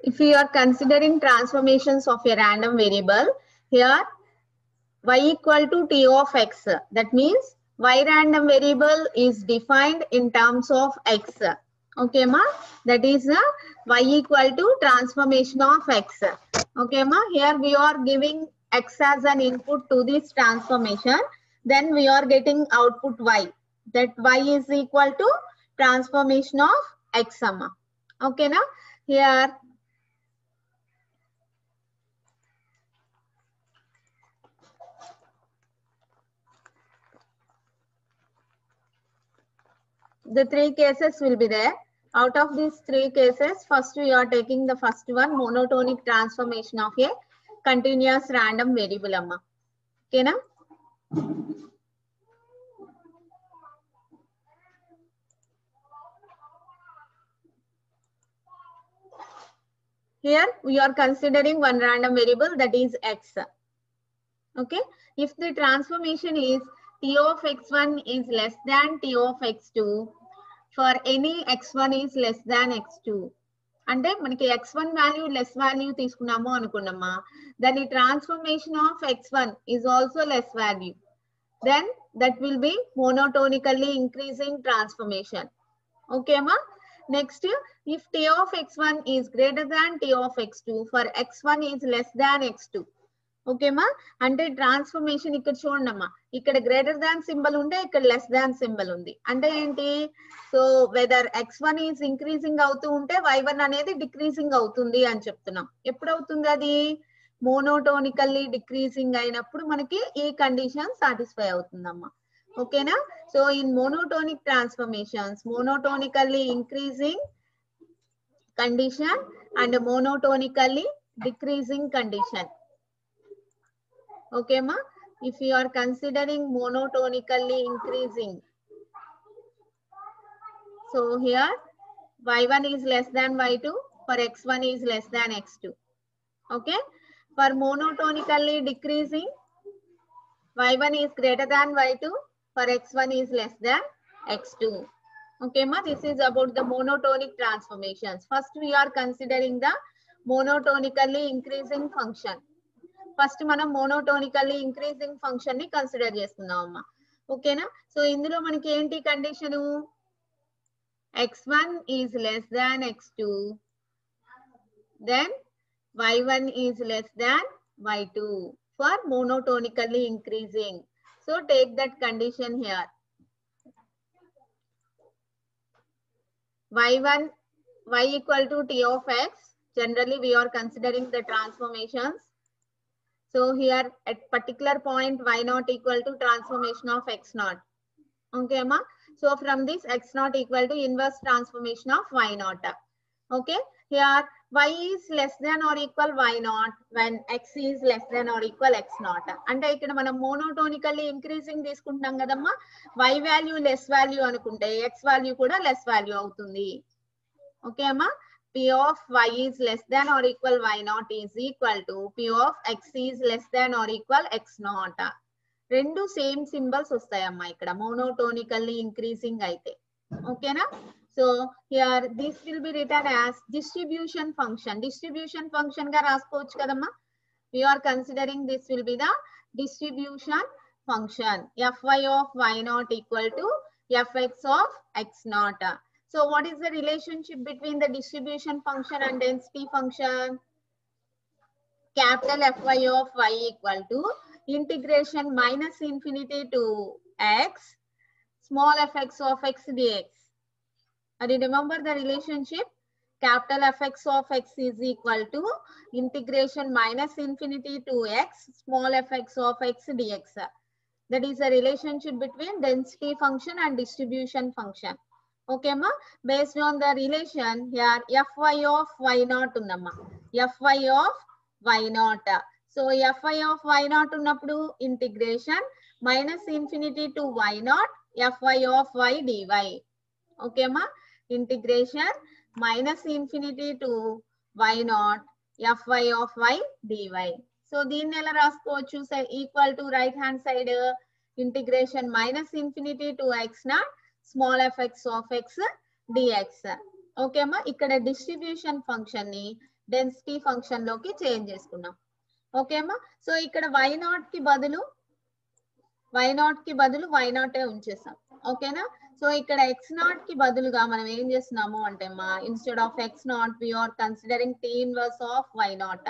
If you are considering transformations of a random variable, here y equal to t of x. That means y random variable is defined in terms of x. Okay, ma? That is y equal to transformation of x. Okay, ma? Here we are giving x as an input to this transformation. Then we are getting output y. That y is equal to transformation of x. Okay, na? Here the three cases will be there. Out of these three cases, first we are taking the first one, monotonic transformation of a continuous random variable. Amma. Okay, na? Here we are considering one random variable, that is x. Okay, if the transformation is t of x1 is less than t of x2 for any x1 is less than x2. అంటే మనకి x1 value less value తీసుకున్నాము అనుకున్నామా, దాని transformation of x1 is also less value, then that will be monotonically increasing transformation. Okay, ma? Next, if t of x1 is greater than t of x2 for x1 is less than x2. Okay మా, అంటే transformation ఇక్కడ చూడండి అమ్మా, ఇక్కడ greater than symbol ఉంటే ఇక్కడ less than symbol ఉంది. అంటే ఏంటి? So whether x1 is increasing అవుతూ ఉంటే y1 అనేది డిక్రీజింగ్ అవుతుంది అని చెప్తున్నాం. ఎప్పుడు అవుతుంది అది? మోనోటోనికల్లీ డిక్రీజింగ్ అయినప్పుడు మనకి ఈ కండిషన్ సాటిస్ఫై అవుతుందమ్మా. ఓకేనా? So in monotonic transformations, monotonically increasing condition and monotonically decreasing condition. Okay, ma? If you are considering monotonically increasing, so here y1 is less than y2 for x1 is less than x2. Okay, for monotonically decreasing, y1 is greater than y2 for x1 is less than x2. Okay, ma? This is about the monotonic transformations. First we are considering the monotonically increasing function. First మనం మోనోటోనికల్లీ increasing function ని consider చేసుకుందాం అమ్మా. ఓకేనా? So ఇందులో మనకి ఏంటి condition, x1 is less than x2, then y1 is less than y2 for monotonically increasing. So take that condition here. y equal to t of x. Generally we are considering the transformations. So here at particular point y naught equal to transformation of x naught. Okay ma. So from this x naught equal to inverse transformation of y naught. Okay, here y is less than or equal y naught when x is less than or equal x naught. అంటే ఇక్కడ మనం మోనోటోనికల్లీ increasing తీసుకుంటున్నాం కదమ్మా. y value less value అనుకుంటే x value కూడా less value అవుతుంది. Okay అమ్మా. p of y is less than or equal y naught is equal to p of x is less than or equal x naught. రెండు same symbols వస్తాయమ్మా ఇక్కడ మోనోటోనికల్లీ increasing అయితే. ఓకేనా? So here this will be written as distribution function. Distribution function ga raskochu kadamma. We are considering this will be the distribution function. Fy of y naught equal to fx of x naught. So what is the relationship between the distribution function and density function? Capital Fy of y equal to integration minus infinity to x small fx of x dx. And remember the relationship, capital Fx of x is equal to integration minus infinity to x small fx of x dx. That is the relationship between density function and distribution function. Okay ma. Based on the relation here fy of y naught unnamma. Fy of y naught. So fy of y naught unnappudu integration minus infinity to y naught fy of y dy. Okay ma. Integration minus infinity to y naught fy of y dy. So దీన్ని ఎలా రాసుకోవచ్చు? Equal to right hand side integration minus infinity to x naught small fx of x dx. Okay అమ్మా. ఇక్కడ distribution function ని density function లోకి change చేసుకున్నాం. Okay అమ్మా. So ఇక్కడ y naught కి బదులు y naught ఉంచేసాం. ఓకేనా? సో ఇక్కడ x naught కి బదులుగా మనం ఏం చేస్తున్నాము అంటే మా instead of x naught we are considering t inverse of y naught.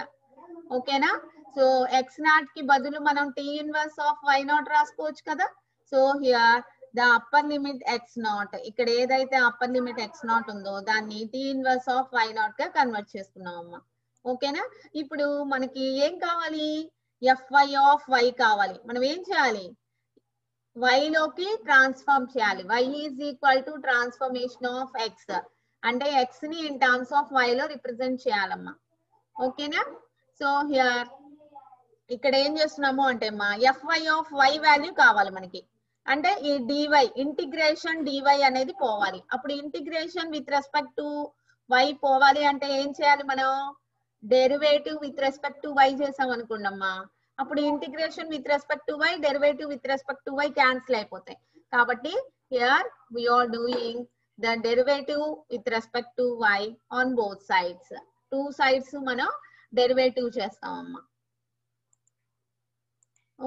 ఓకేనా? సో x naught కి బదులు మనం t inverse of y naught రాసుకోవచ్చు కదా. So here the upper limit x naught, ఇక్కడ ఏదైతే అప్పర్ లిమిట్ x naught ఉందో దాన్ని t inverse of y naught గా కన్వర్ట్ చేసుకున్నాం అమ్మా. ఓకేనా? ఇప్పుడు మనకి ఏం కావాలి? fy of y కావాలి. మనం ఏం చేయాలి? y లోకి ట్రాన్స్ఫార్మ్ చేయాలి. y is equal to transformation of x. అంటే x ని ఇన్ టర్మ్స్ ఆఫ్ y లో రిప్రజెంట్ చేయాలమ్మా. ఓకేనా? సో హియర్ ఇక్కడ ఏం చేస్తున్నాము అంటే మా fy ఆఫ్ y వాల్యూ కావాలి మనకి. అంటే ఈ dy ఇంటిగ్రేషన్ dy అనేది పోవాలి. అప్పుడు integration with respect to y పోవాలి అంటే ఏం చేయాలి మనం? Derivative with respect to y చేసాం అనుకోండమ్మా. అప్పుడు integration with respect to y derivative with respect to y cancel అయిపోతాయి. కాబట్టి here we are doing the derivative with respect to y on both sides. Two sides మనం derivative చేస్తామమ్మా.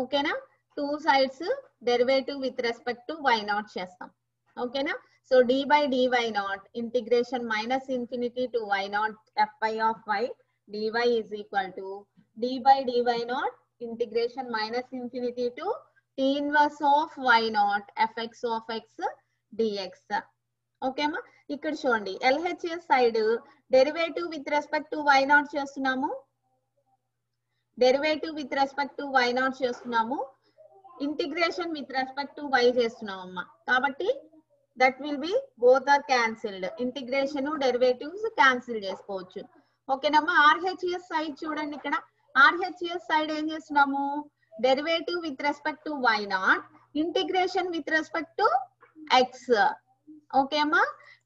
ఓకేనా? Two sides derivative with respect to y naught చేస్తాం. ఓకేనా? So d by dy naught integration minus infinity to y naught fy of y dy is equal to d by dy naught integration minus infinity to t inverse of y naught fx of x dx. Okay అమ్మా. ఇక్కడ చూడండి LHS side derivative with respect to y naught చేస్తున్నాము. Derivative with respect to y naught చేస్తున్నాము. Integration with respect to y చేస్తున్నాం అమ్మా. కాబట్టి that will be both are cancelled. Integration derivatives cancel చేసుకోవచ్చు. ఓకేనమ్మా. RHS సైడ్ చూడండి. ఇక్కడ RHS సైడ్ ఏం చేస్తున్నాము? Derivative with respect to y naught integration with respect to x. Okay అమ్మా.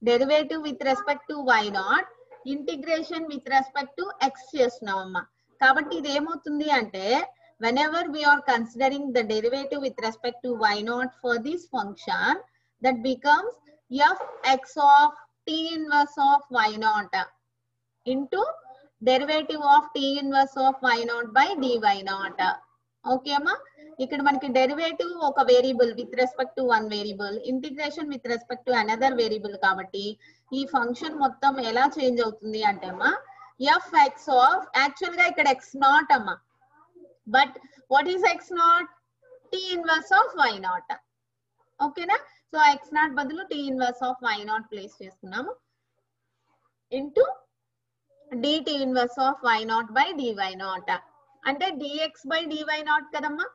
Derivative with respect to y naught integration with respect to x చేస్తున్నాం అమ్మా. కాబట్టి ఇది ఏమవుతుంది అంటే whenever we are considering the derivative with respect to y naught for this function, that becomes fx of t inverse of y naught into derivative of t inverse of y naught by DY naught. Okay అమ్మా, ఇక్కడ మనకి derivative ఒక variable with respect to one variable, integration with respect to another variable కాబట్టి ఈ function మొత్తం ఎలా change అవుతుంది అంటే అమ్మా ఎఫ్ ఎక్స్ ఆఫ్, యాక్చువల్ గా ఇక్కడ ఎక్స్ నాట్ అమ్మా, but what is x naught? T inverse of y naught. ఓకేనా, సో ఎక్స్ నాట్ బదులు t inverse of y naught place చేసుకున్నాము into dt inverse of y naught by DY naught, అంటే dx by dy naught kadamma.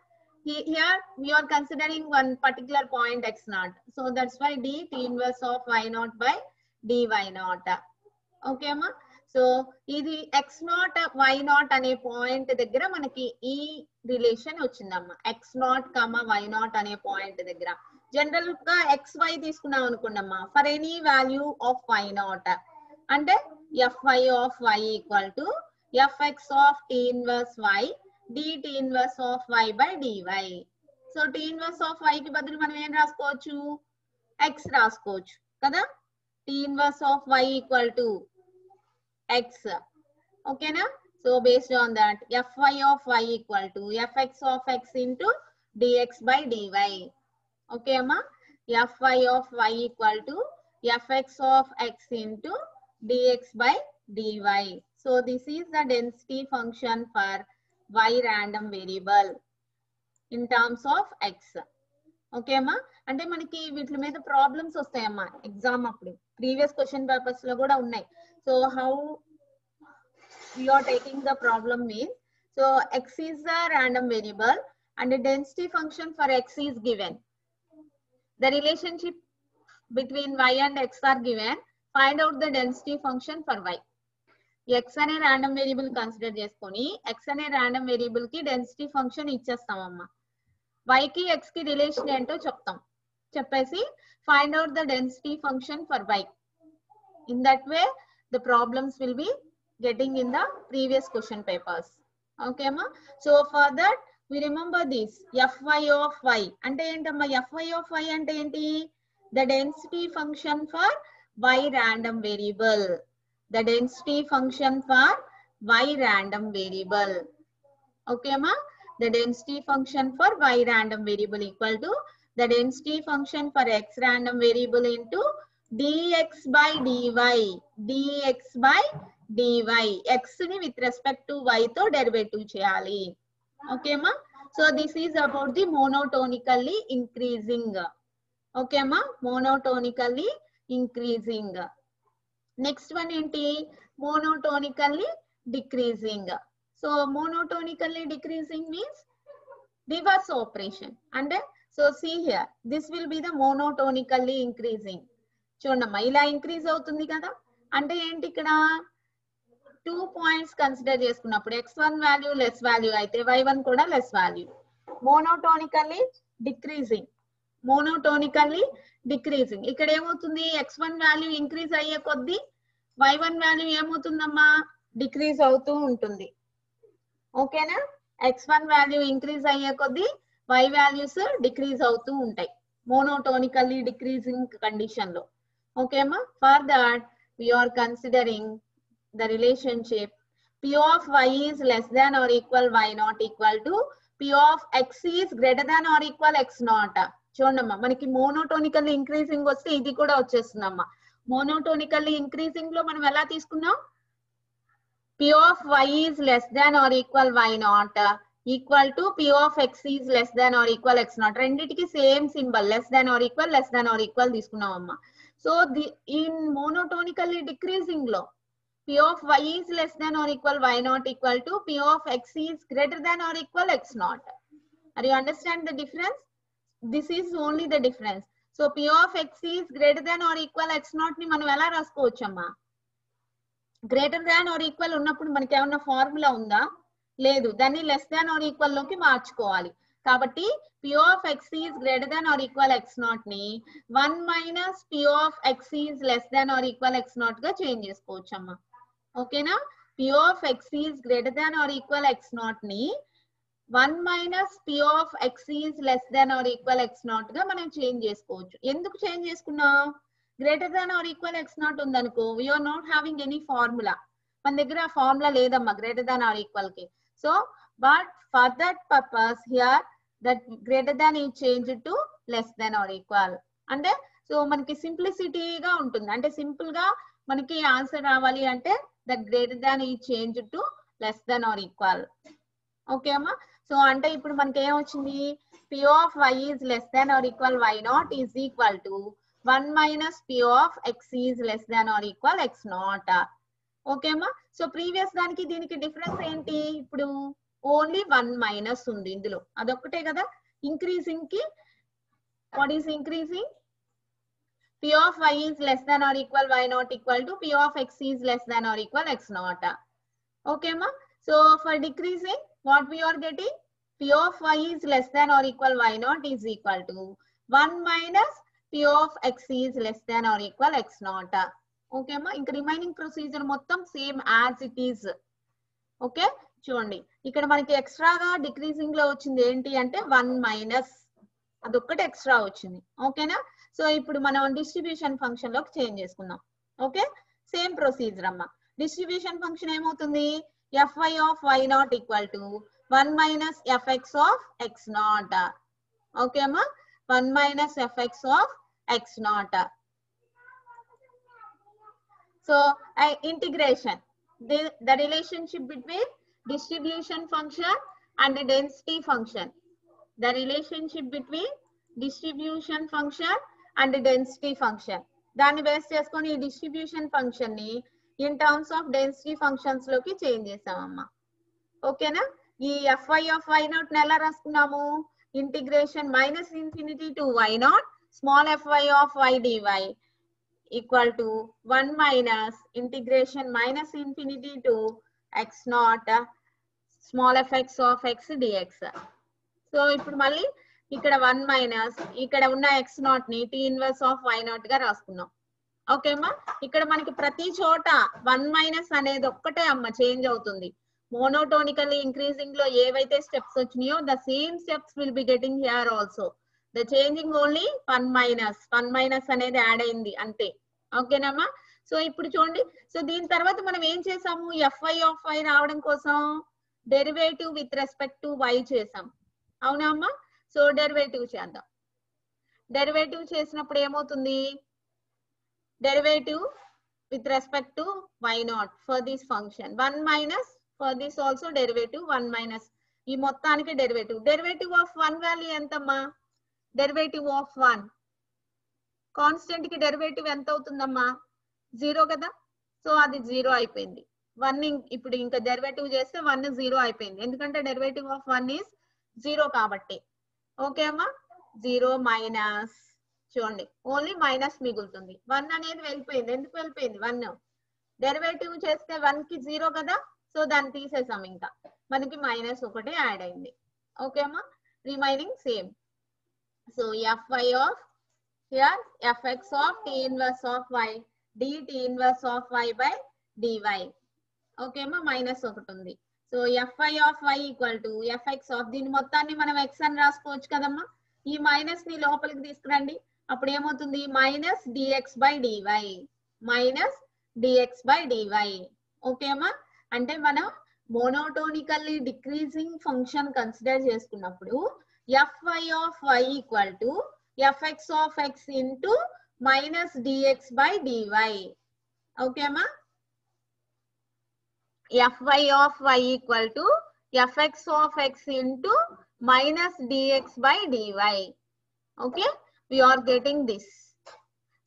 Here we are considering one particular point x naught, so that's why dt inverse of y naught by dy naught. Okay amma, so ఇది x naught y naught అనే point దగ్గర మనకి ఈ relation వచ్చిందమ్మా. x naught, y naught అనే point దగ్గర general గా xy తీసుకున్నాం అనుకోండమ్మా, for any value of y naught అంటే fy of y equal to fx of t inverse y dt inverse of y by dy. So t inverse of y కి బదులు మనం ఏం రాసుకోవచ్చు? x రాసుకోవచ్చు కదా. t inverse of y equal to x. ఓకేనా, so based on that fy of y equal to fx of x into dx by dy. Okay అమ్మా, fy of y equal to fx of x into dx by dy. So this is the density function for y random variable in terms of x. Okay అమ్మా, అంటే మనకి వీటి మీద problems వస్తాయమ్మా exam అప్పుడు, previous question papers లో కూడా ఉన్నాయి. So how we are taking the problem means, so x is the random variable and the density function for x is given. The relationship between y and x are given. Find out the density function for y. x అనే random variable consider చేసుకొని x అనే random variable కి density function ఇచ్చేస్తామమ్మా. y కి x కి relation ఏంటో చెప్తాం, చెప్పేసి find out the density function for y. In that way the problems will be getting in the previous question papers. Okay amma, so for that we remember this fy of y అంటే ఏంటమ్మా? fy of y అంటే ఏంటి? The density function for y random variable. The density function for y random variable. Okay amma, the density function for y random variable equal to the density function for x random variable into dx by dy. dx by dy, x ni with respect to y తో derivative చేయాలి. Okay అమ్మా, so this is about the monotonically increasing. Okay అమ్మా, monotonically increasing. Next one ఏంటి? Monotonically decreasing. So monotonically decreasing means reverse operation. అంటే so see here, this will be the monotonically increasing. చూడమ్మా, ఇలా increase అవుతుంది కదా, అంటే ఏంటి? ఇక్కడ 2 పాయింట్స్ కన్సిడర్ చేసుకున్నప్పుడు x1 వాల్యూ లెస్ వాల్యూ అయితే y1 కూడా less value. Monotonically decreasing, monotonically decreasing. ఇక్కడ ఏమవుతుంది? x1 వాల్యూ ఇంక్రీజ్ అయ్యే కొద్దీ y1 వాల్యూ ఏమవుతుందమ్మా? డిక్రీజ్ అవుతూ ఉంటుంది. ఓకేనా, x1 వాల్యూ ఇంక్రీజ్ అయ్యే కొద్దీ y వాల్యూస్ డిక్రీజ్ అవుతూ ఉంటాయి మోనోటోనికల్లీ డిక్రీజింగ్ కండిషన్ లో. ఓకే అమ్మా, for that we are considering the relationship p of y is less than or equal y not equal to p of x is greater than or equal x not. చూడమ్మా, మనకి మోనోటోనికల్లీ increasing వస్తే ఇది కూడా వచ్చేస్తుందమ్మా. మోనోటోనికల్లీ increasing లో మనం ఎలా తీసుకున్నాం? p of y is less than or equal y not equal to p of x is less than or equal x not. రెండిటికి same symbol, less than or equal తీసుకున్నాం అమ్మా. సో in monotonically decreasing లో p of y is less than or equal y not equal to p of x is greater than or equal x not. Are you understand the difference? This is only the difference. So p of x is greater than or equal x not ని మనం ఎలా రాసుకోవచ్చు అమ్మా? Greater than or equal ఉన్నప్పుడు మనకి ఏమన్నా formula ఉందా? లేదు, దాన్ని లెస్ దాన్ ఆర్ ఈక్వల్ లోకి మార్చుకోవాలి. కాబట్టి p of x is greater than or equal x naught ని 1 minus p of x is less than or equal x naught గా చేంజ్ చేసుకోవచ్చు అమ్మా. ఓకేనా, p of x is greater than or equal x naught ని 1 minus p of x is less than or equal x naught గా మనం change చేసుకోవచ్చు. ఎందుకు change చేసుకున్నాం? Greater than or equal x naught ఉందనుకో, we are not having any formula. మన దగ్గర formula లేదమ్మా గ్రేటర్ దాన్ ఆర్ ఈక్వల్ కి. So but for that purpose here that greater than ఈ change to less than or equal. అంటే so మనకి సింప్లిసిటీగా ఉంటుంది. అంటే సింపుల్ గా మనకి ఆన్సర్ రావాలి అంటే దట్ గ్రేటర్ దాన్ ఈ change to less than or equal. Okay అమ్మా. సో అంటే ఇప్పుడు మనకి ఏం వచ్చింది, p of y is less than or equal y naught is equal to 1 minus p of x is less than or equal x naught. Okay అమ్మా. So previous దానికి దీనికి difference ఏంటి, ఇప్పుడు ఓన్లీ 1 మైనస్ ఉంది ఇందులో, అదొక్కటే కదా. ఇంక్రీజింగ్ కి what is increasing, p of y is less than or equal y naught equal to p of x is less than or equal x naught. Okay ma. So for decreasing what we are getting, p of y is less than or equal y naught is equal to 1 minus p of x is less than or equal x naught. Okay ma. ఇంక remaining procedure మొత్తం same as it is. Okay చూడండి ఇక్కడ మనకి ఎక్స్ట్రాగా decreasing లో వచ్చింది ఏంటి అంటే 1 మైనస్, అదొక్కటి ఎక్స్ట్రా వచ్చింది. ఓకేనా. సో ఇప్పుడు మనం డిస్ట్రిబ్యూషన్ ఫంక్షన్ లోకి చేంజ్ చేసుకుందాం. ఓకే సేమ్ ప్రొసీజర్ అమ్మా. డిస్ట్రిబ్యూషన్ ఫంక్షన్ ఏమవుతుంది, fy of y naught equal to 1 minus fx of x naught. Okay అమ్మా 1 minus fx of x naught. So integration, the relationship between distribution function and the density function. The relationship between distribution function and the density function. దాన్ని base చేసుకొని ఈ distribution function ని in terms of density functions లోకి change చేసామమ్మా. ఓకేనా. ఈ fy of y naught ని ఎలా రాసుకున్నాము, integration minus infinity to y naught small fy of y dy equal to 1 minus integration minus infinity to x naught small fx of x dx. So ఇప్పుడు మళ్ళీ ఇక్కడ 1 minus ఇక్కడ ఉన్న x naught ని t inverse of y naught గా రాసుకున్నాం. Okay అమ్మా. ఇక్కడ మనకి ప్రతి చోట 1 మైనస్ అనేది ఒక్కటే అమ్మ చేంజ్ అవుతుంది. మోనోటోనికల్లీ ఇంక్రీజింగ్ లో ఏవైతే స్టెప్స్ వచ్చినాయో the same steps will be getting here also. The changing only 1 minus అనేది యాడ్ అయింది అంతే. ఓకేనమ్మా. సో ఇప్పుడు చూడండి, సో దీని తర్వాత మనం ఏం చేసాము, fy of y రావడం కోసం derivative with respect to y చేసాం. అవునా అమ్మా. సో డెరివేటివ్ చేద్దాం. డెరివేటివ్ చేసినప్పుడు ఏమవుతుంది, derivative with respect to y naught for this function 1 minus for this also derivative 1 minus, ఈ మొత్తానికి డెరివేటివ్. డెరివేటివ్ ఆఫ్ 1 వాల్యూ ఎంతమ్మా, డెరివేటివ్ ఆఫ్ 1 కాన్స్టెంట్ కి డెరివేటివ్ ఎంత అవుతుందమ్మా 0 కదా. సో అది 0 అయిపోయింది. 1 ఇప్పుడు ఇంకా డెరివేటివ్ చేస్తే 1 0 అయిపోయింది, ఎందుకంటే డెరివేటివ్ ఆఫ్ 1 ఈస్ 0 కాబట్టి. ఓకే అమ్మా. 0 మైనస్ చూడండి ఓన్లీ మైనస్ మిగులుతుంది. 1 అనేది వెళ్ళిపోయింది. ఎందుకు వెళ్ళిపోయింది, 1 డెరివేటివ్ చేస్తే 1 కి 0 కదా. సో దాన్ని తీసేసాం, ఇంకా మనకి మైనస్ ఒకటి యాడ్ అయింది. ఓకే అమ్మా. Remaining same. So fy of here fx of t inverse of y dt inverse of y by dy. Okay అమ్మా మైనస్ ఒకటి ఉంది. So fy of y equal to fx of, దీని మొత్తాన్ని మనం x అని రాసుకోవచ్చు కదమ్మా. ఈ మైనస్ ని లోపలికి తీసుకురండి, అప్పుడు ఏమవుతుంది minus dx by dy, minus dx by dy. Okay అమ్మా. అంటే మనం మోనోటోనికల్లీ డిక్రీజింగ్ ఫంక్షన్ కన్సిడర్ చేసుకున్నప్పుడు fy of y equal to fx of x into minus dx by dy. Okay అమ్మా. fy of y equal to fx of x into minus dx by dy. Okay, we are getting this.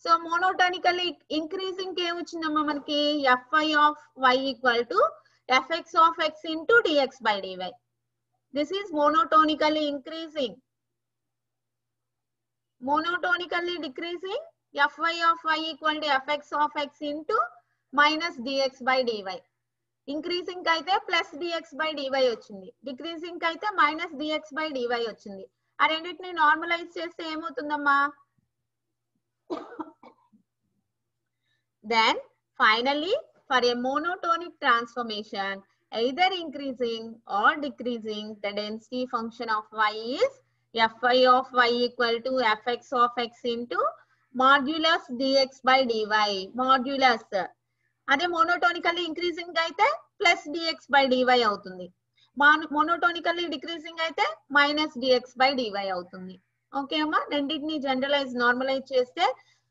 So monotonically increasing ke vachindamma manaki fy of y equal to fx of x into dx by dy. This is monotonically increasing. Monotonically decreasing fy of y equal to fx of x into minus dx by dy. Increasing kaithe plus dx by dy వచ్చింది, decreasing kaithe minus dx by dy వచ్చింది. ఆ రెండింటిని normalise చేస్తే ఏమవుతుందమ్మా, then finally for a monotonic transformation either increasing or decreasing the density function of y is fy of y equal to fx of x into modulus dx by dy. Modulus అదే మోనోటోనికల్లీ increasing అయితే plus dx by DY అవుతుంది. మోనోటోనికల్లీ decreasing అయితే minus dx by DY అవుతుంది. Okay అమ్మా, రెండింటిని generalise normalise చేస్తే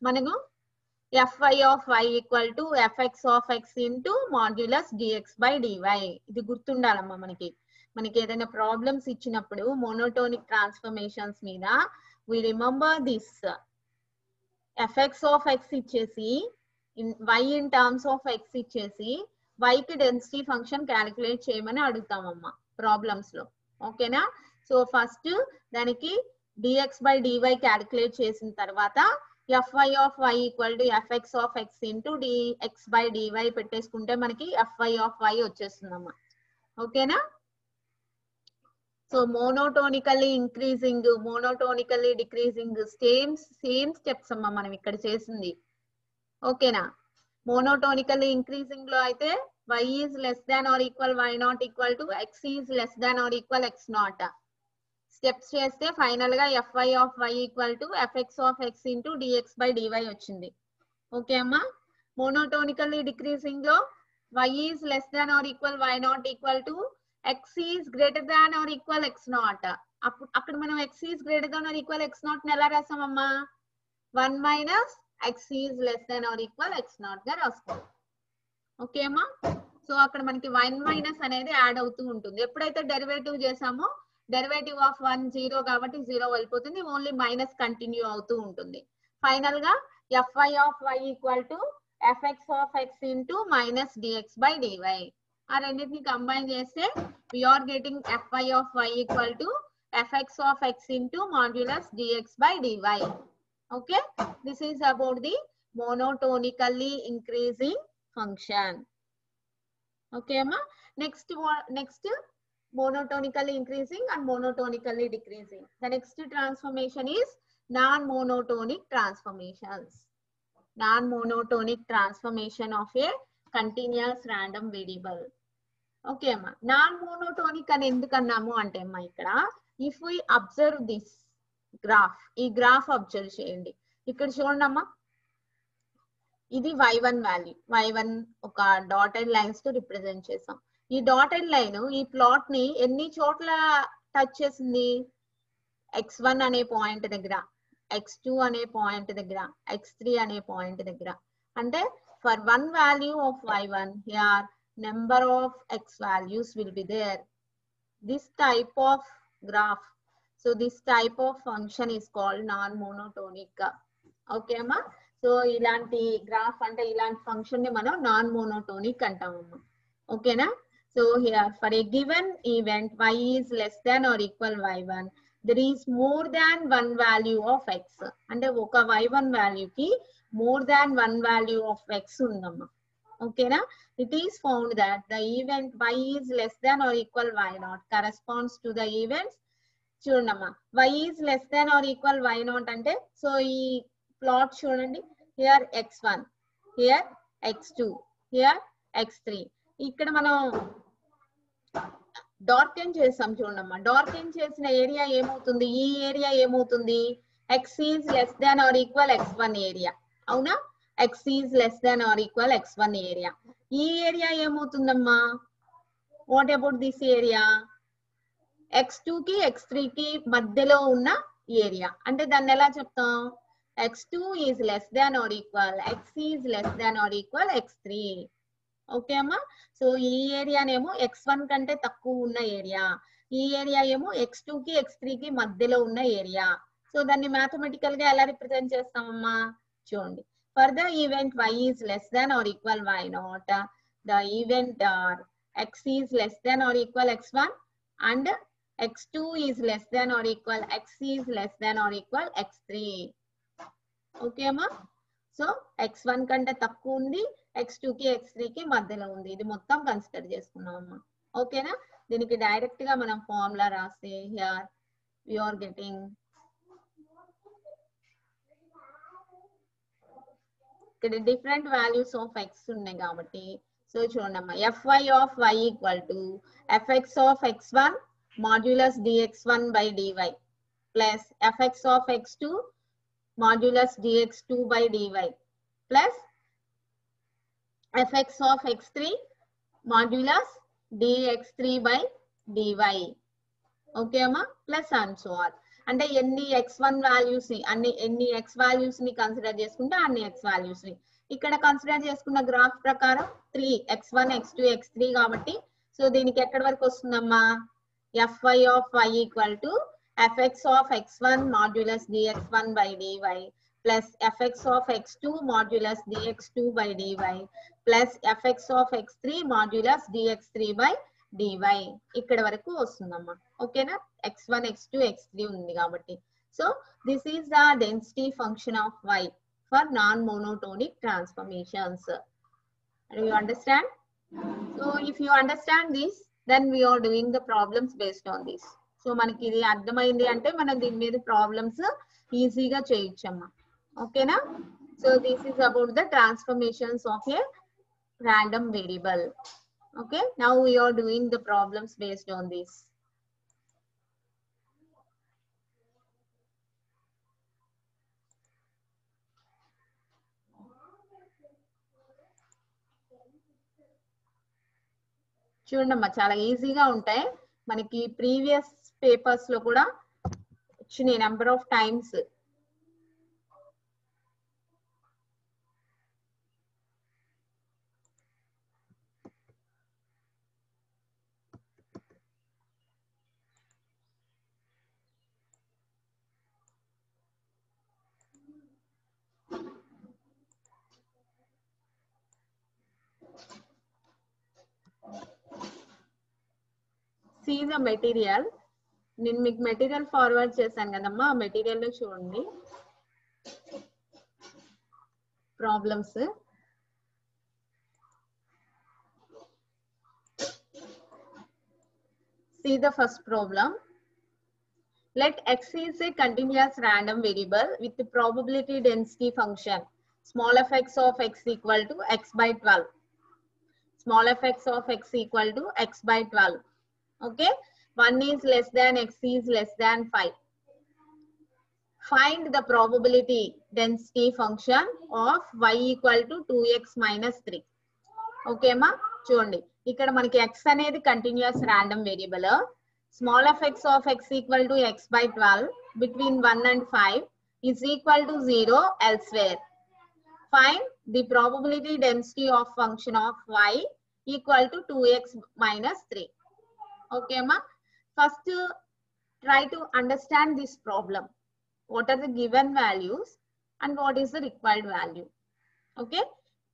మనకు fy of y equal to fx of x into modulus dx by dy. ఇది గుర్తుండాలమ్మా మనకి ఏదైనా ప్రాబ్లమ్స్ ఇచ్చినప్పుడు మోనోటోనిక్ ట్రాన్స్ఫర్మేషన్స్ మీద we remember this fx of x ఇచ్చేసి y in terms of x ఇచ్చేసి y కి డెన్సిటీ ఫంక్షన్ క్యాలిక్యులేట్ చేయమని అడుగుతామమ్మా problems లో. ఓకేనా? సో ఫస్ట్ దానికి dx by dy క్యాలిక్యులేట్ చేసిన తర్వాత fy of y equal to fx of x into dx by dy పెట్టేసుకుంటే మనకి fy of y వచ్చేస్తుందమ్మా. ఓకేనా? So monotonically increasing, monotonically decreasing same steps అమ్మా మనం ఇక్కడ చేసింది. ఓకేనా? మోనోటోనికల్లీ ఇంక్రీజింగ్ లో అయితే y is less than or equal y not equal to x is less than or equal x not. Steps చేస్తే ఫైనల్ గా fy of y equal to fx of x into dx by dy వచ్చింది. Okay అమ్మా? మోనోటోనికల్లీ decreasing లో y is less than or equal y not equal to x is greater than or equal x not. అక్కడ మనం x is greater than or equal x not ని ఎలా రాసామమ్మా? 1 minus x is less than or equal x not గా రాసుకోవాలి. Okay అమ్మా? So అక్కడ మనకి 1 minus అనేది యాడ్ అవుతూ ఉంటుంది. ఎప్పుడైతే డెరివేటివ్ చేసామో డెరివేటివ్ ఆఫ్ 1 0 కాబట్టి 0 వెళ్ళిపోతుంది, ఓన్లీ మైనస్ కంటిన్యూ అవుతూ ఉంటుంది. ఫైనల్ గా fy of y equal to fx of x into minus dx by dy. ఆ రెండింటిని కంబైన్ చేస్తే we are getting fy of y equal to fx of x into modulus dx by dy. Okay, this is about the monotonically increasing function. Okay amma, next monotonically increasing and monotonically decreasing. The next transformation is non-monotonic transformations. Non-monotonic transformation of a continuous random variable. Okay amma, non-monotonic అని ఎందుకు అన్నాము అంటే అమ్మా ఇక్కడ if we observe this graph, ఈ graph observe చేయండి. ఇక్కడ చూడండి అమ్మా, ఇది y1 వాల్యూ, y1 ఒక డాటెడ్ లైన్స్ తో రిప్రజెంట్ చేసాం. ఈ డాటెడ్ లైన్ ఈ ప్లాట్ ని ఎన్ని చోట్ల టచ్ చేసింది? x1 అనే పాయింట్ దగ్గర, x2 అనే పాయింట్ దగ్గర, x3 అనే పాయింట్ దగ్గర. అంటే for one value of y1 here number of x values will be there. This type of graph, so this type of function is called non-monotonic. Okay అమ్మా? So ఇలాంటి graph అంటే ఇలాంటి function ని మనం non monotonic అంటామమ్మా. ఓకేనా? So here for a given event y is less than or equal y1, there is more than one value of x. అంటే ఒక y1 value కి more than one value of x ఉందమ్మా. ఓకేనా? It is found that the event y is less than or equal y not corresponds to the events. చూడమ్మా, y is less than or equal y not అంటే so ఈ plot చూడండి, here x1, here x2, here x3. ఇక్కడ మనం darken చేసాం చూడమ్మా, darken చేసిన area ఏమవుతుంది? ఈ ఏరియా ఏమవుతుంది? x is less than or equal x1 area. అవునా? x is less than or equal x1 area. ఈ ఏరియా ఏమవుతుందమ్మా? What about this area? x2 కి x3 కి మధ్యలో ఉన్న ఏరియా. అంటే దాన్ని ఎలా చెప్తాం? x2 is less than or equal x is less than or equal x3. Okay అమ్మా? సో ఈ ఏరియానేమో x1 కంటే తక్కువ ఉన్న ఏరియా, ఈ ఏరియా ఏమో x2 కి x3 కి మధ్యలో ఉన్న ఏరియా. సో దాన్ని మ్యాథమెటికల్ గా ఎలా రిప్రజెంట్ చేస్తామమ్మా? చూడండి, for the event y is less than or equal y not, the event x is less than or equal x1 and x2 is less than or equal x is less than or equal x3. Okay అమ్మా? So x1 కంటే తక్కువ ఉంది, x2 కి x3 కి మధ్యలో ఉంది. ఇది మొత్తం కన్సిడర్ చేసుకున్నాం అమ్మా. ఓకేనా? దీనికి డైరెక్ట్ గా మనం ఫార్ములా రాస్తే హియర్ వి ఆర్ గెటింగ్ ఇక్కడ డిఫరెంట్ వాల్యూస్ ఆఫ్ x ఉన్నాయి కాబట్టి సో చూడండి అమ్మా, fy of y equal to fx of x1 modulus dx1 by dy plus fx of x2 modulus dx2 by dy plus fx of x3 modulus dx3 by dy. Okay అమ్మా, plus and so on. అంటే ఎన్ని x1 values ని ఎన్ని x values ని consider చేసుకుంటే అన్ని x values ని. ఇక్కడ కన్సిడర్ చేసుకున్న గ్రాఫ్ ప్రకారం 3 x1 x2 x3 కాబట్టి సో దీనికి ఎక్కడి వరకు వస్తుందమ్మా, fy of y equal to fx of x1 modulus dx1 by dy plus fx of x2 modulus dx2 by dy plus fx of x3 modulus dx3 by dy. ఇక్కడ వరకు వస్తుందమ్మా. ఓకేనా, x1 x2 x3 ఉంది కాబట్టి. So this is the density function of y for non monotonic transformations. You understand? So if you understand this then we are doing the problems based on this. So మనకి ఇది అర్థమైంది అంటే మనం దీని మీద problems ఈజీగా చేయొచ్చమ్మా. ఓకేనా, so this is about the transformations of A random variable. Okay, now we are doing the problems based on this. చూడండమ్మా, చాలా ఈజీగా ఉంటాయి. మనకి ప్రీవియస్ పేపర్స్ లో కూడా వచ్చినాయి number of times. See the material. నేను మీకు మెటీరియల్ ఫార్వర్డ్ చేశాను కదమ్మా, ఆ మెటీరియల్ లో చూడండి problems. See the first problem. Let x is a continuous random variable with the probability density function small fx of x equal to x by 12. Small fx of x equal to x by 12. Okay, 1 is less than x is less than 5. Find the probability density function of y equal to 2x minus 3. Okay అమ్మా, చూడండి ఇక్కడ మనకి x అనేది continuous random variable. Small fx of x equal to x by 12 between 1 and 5 is equal to 0 elsewhere. Find the probability density of function of y equal to 2x minus 3. Okay ma, first try to understand this problem. What are the given values and what is the required value? Okay,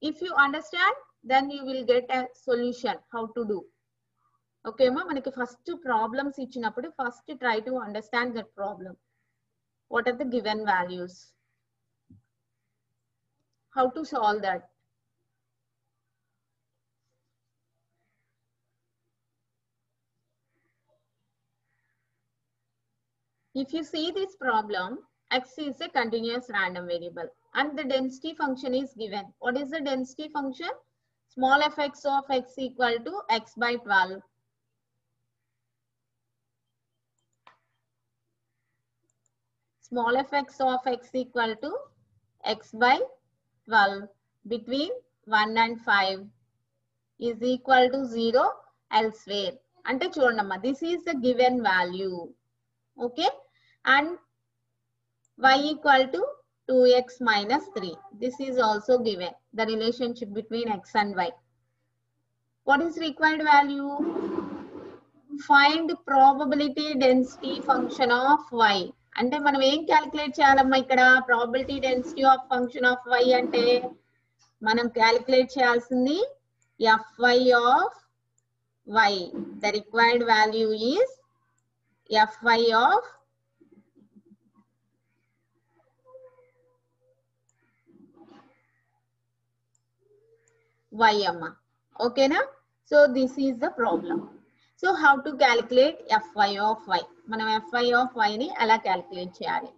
if you understand then you will get a solution how to do. Okay ma, manaki first problems ichinappudu first try to understand that problem. What are the given values, how to solve that. If you see this problem, x is a continuous random variable and the density function is given. What is the density function? Small fx of x equal to x by 12. Small fx of x equal to x by 12 between 1 and 5 is equal to 0 elsewhere. Ante chudandamma, this is the given value. Okay, and y equal to 2x minus 3. This is also given, the relationship between x and y. What is required value? Find probability density function of y. అంటే మనం ఏం calculate చేయాలమ్మా ఇక్కడ? Probability density of function of y అంటే మనం calculate చేయాల్సింది fy of y. The required value is fy of y amma. Okay na? So this is the problem. So how to calculate fy of y? మనం fy of y ని ఎలా calculate చేయాలి?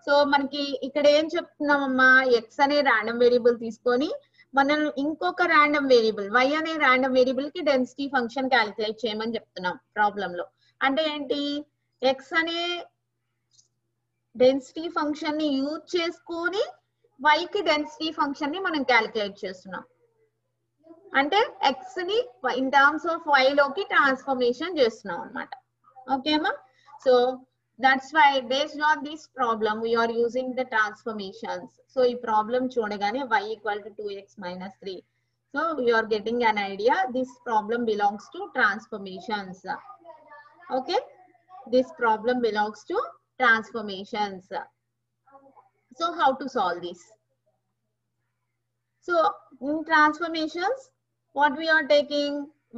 So మనకి ఇక్కడ ఏం చెప్తున్నామమ్మా, x అనే random variable తీసుకొని మనం ఇంకొక రాండమ్ వేరియబుల్ y అనే రాండమ్ వేరియబుల్ కి డెన్సిటీ ఫంక్షన్ క్యాలిక్యులేట్ చేయమని చెప్తున్నాం ప్రాబ్లం లో. అంటే ఏంటి, x అనే డెన్సిటీ ఫంక్షన్ ని యూజ్ చేసుకొని y కి డెన్సిటీ ఫంక్షన్ ని మనం క్యాలిక్యులేట్ చేస్తున్నాం. అంటే x ని in terms of y లోకి ట్రాన్స్ఫర్మేషన్ చేస్తున్నాం అన్నమాట. ఓకేమా? So that's why based on this problem we are using the transformations. So ఈ problem చూడగానే y equal to 2x minus 3. So you are getting an idea. This problem belongs to transformations. Okay, this problem belongs to transformations. So how to solve this? So in transformations, what we are taking?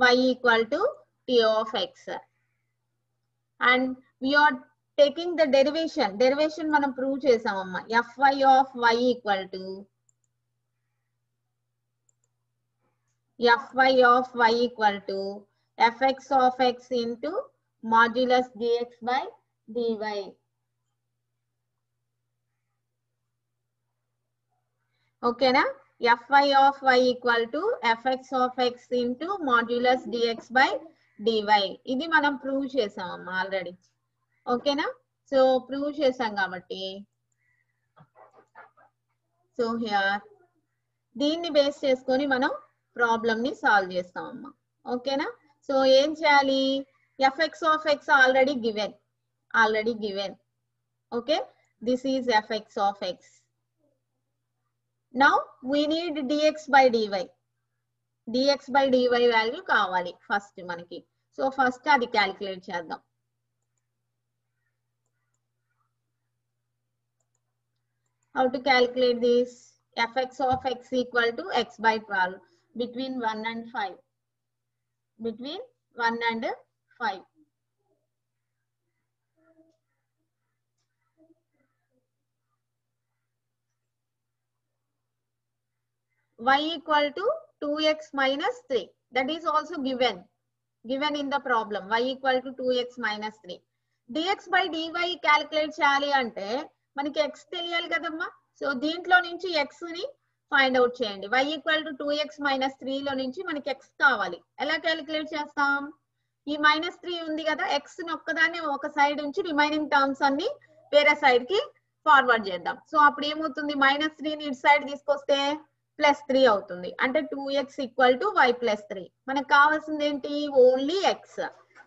Y equal to t of x, and we are taking the derivation. Derivation మనం prove చేసామమ్మా. Fy of y equal to Fy of y equal to fx of x into modulus dx by dy. Okay na? Fy of y equal to fx of x into modulus dx by dy. ఇది మనం prove చేసామమ్మా already. ఓకేనా? So prove చేసాం కాబట్టి so here దీన్ని base చేసుకొని మనం problem ని solve చేస్తామమ్మా. ఓకేనా? సో ఏం చేయాలి? fx of x already given. Okay, this is fx of x. Now we need dx by dy. dx by dy value కావాలి ఫస్ట్ మనకి. సో ఫస్ట్ అది క్యాలిక్యులేట్ చేద్దాం. How to calculate this? Fx of x equal to x by 12 between 1 and 5. Between 1 and 5. Y equal to 2x minus 3. That is also given in the problem. Y equal to 2x minus 3. dx by dy calculate చేయాలి అంటే మనకి x తెలియాలి కదమ్మా. So దీంట్లో నుంచి x ని find out చేయండి. y equal to 2x minus 3 లో నుంచి మనకి x కావాలి. ఎలా క్యాలిక్యులేట్ చేస్తాం? ఈ -3 ఉంది కదా, x ని ఒక్కదాన్ని ఒక సైడ్ నుంచి రిమైనింగ్ టర్మ్స్ అన్ని వేరే సైడ్ కి ఫార్వర్డ్ చేద్దాం. సో అప్పుడు ఏమవుతుంది? -3 ని ఇటు సైడ్ తీసుకొస్తే +3 అవుతుంది. అంటే 2x equal to y plus 3. మనకు కావాల్సింది ఏంటి? Only x.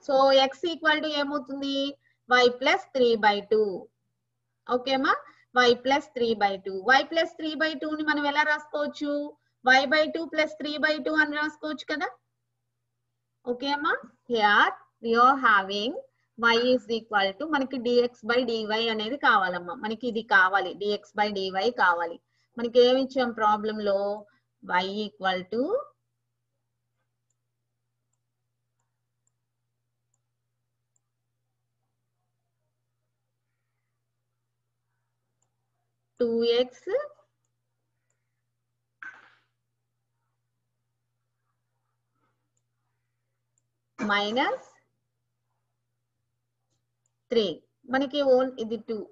So x equal to ఏమవుతుంది? y plus 3/2. ఓకేమా? y plus 3/2. y plus 3/2 ని మనం ఎలా రాసుకోవచ్చు? y/2 plus 3/2 అని రాసుకోవచ్చు కదా. ఓకేమా? Here we are having y is equal to మనకి dx by dy అనేది కావాలమ్మా. మనకి ఇది కావాలి, dx by dy కావాలి. మనకి ఏమి ఇచ్చాం ప్రాబ్లం లో? y equal to (2x minus 3). మనకి ఇది 2.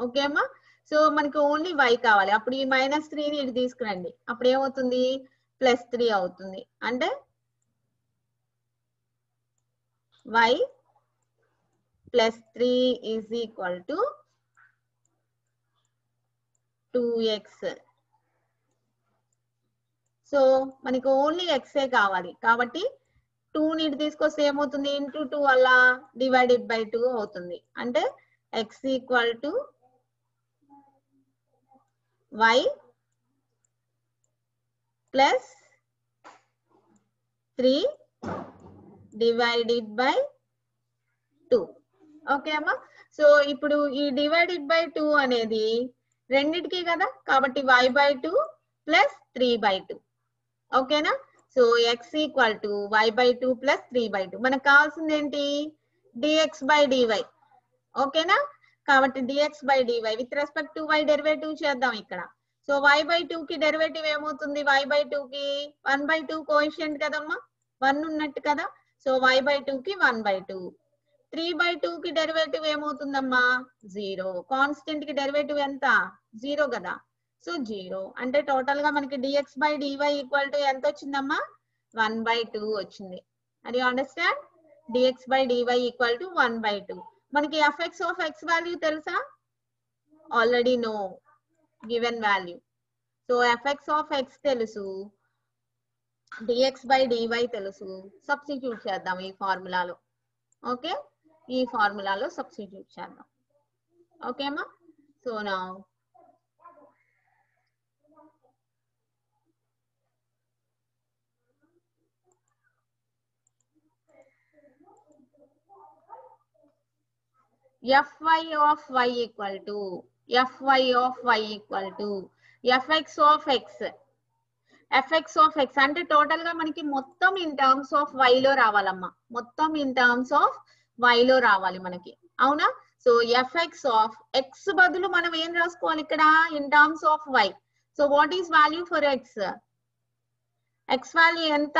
ఓకే అమ్మా? సో మనకి ఓన్లీ y కావాలి. అప్పుడు ఈ -3 ని ఇటు తీసుకురండి. అప్పుడు ఏమవుతుంది? +3 అవుతుంది. అంటే y plus 3 is equal to 2x. So మనకి ఓన్లీ x కావాలి కాబట్టి 2 ని ఇటు తీసుకొస్తే ఏమవుతుంది? ఇంటూ 2 వల్ల డివైడెడ్ బై 2 అవుతుంది. అంటే x equal to y plus 3 divided by 2. Okay అమ్మా? సో ఇప్పుడు ఈ డివైడెడ్ బై 2 అనేది రెండిటికి కదా, కాబట్టి y/2 plus 3/2. ఓకేనా? So x equal to y/2 plus 3/2. మనకు కావాల్సింది ఏంటి? dx by dy. ఓకేనా? కాబట్టి dx by dy with respect to y derivative చేద్దాం ఇక్కడ. సో y/2 కి డెరివేటివ్ ఏమవుతుంది? y/2 కి 1/2 కోఎఫిషియంట్ కదమ్మా, 1 ఉన్నట్టు కదా. సో y/2 కి 1/2. 3/2 కి డెరివేటివ్ ఏమవుతుందమ్మా? 0. కాన్స్టెంట్ కి డెరివేటివ్ ఎంత? 0 కదా. సో 0 అంటే టోటల్ గా మనకి dx by dy equal to ఎంత వచ్చిందమ్మా? 1/2 వచ్చింది. అది understand? dx by dy equal to 1/2. మనకి fx of x వాల్యూ తెలుసా? Already know, given value. So fx of x తెలుసు, dx by dy తెలుసు, సబ్స్టిట్యూట్ చేద్దాం ఈ ఫార్ములాలో. ఓకే, ఈ ఫార్ములాలో సబ్స్టిట్యూట్ చేద్దాం. ఓకేమా? So now fy of y equal to fy of y equal to fx of x. fx of x అంటే టోటల్ గా మనకి మొత్తం ఇన్ టర్మ్స్ ఆఫ్ y లో రావాలమ్మా, మొత్తం ఇన్ టర్మ్స్ ఆఫ్ y లో రావాలి మనకి, అవునా? సో fx of x బదులు మనం ఏం రాసుకోవాలి ఇక్కడ? In terms of y. So what is value for x? x value ఎంత?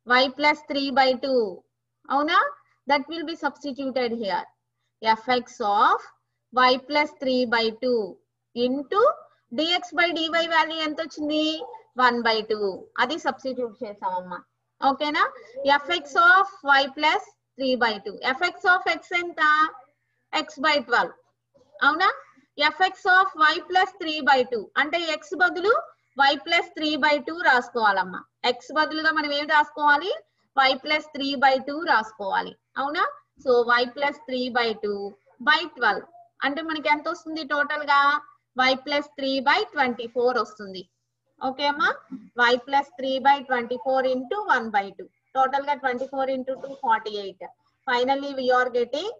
y plus 3/2, అవునా? That will be substituted here. fx of y plus 3/2 into dx by dy value ఎంత వచ్చింది? 1/2. అది సబ్స్టిట్యూట్ చేసామమ్మా. ఓకేనా? fx of y plus 3/2. fx of x ఎంత? x/12, అవునా? fx of y plus 3/2 అంటే x బదులు y plus 3/2 రాసుకోవాలమ్మా. x బదులుగా మనం ఏం రాసుకోవాలి? y plus 3/2 రాసుకోవాలి, అవునా? సో y plus 3/2/12 అంటే మనకి ఎంత వస్తుంది టోటల్ గా? y plus 3/24 వస్తుంది. ఓకే అమ్మా? y plus 3/24 into 1/2. టోటల్ గా 24 into 2 48. Finally we are getting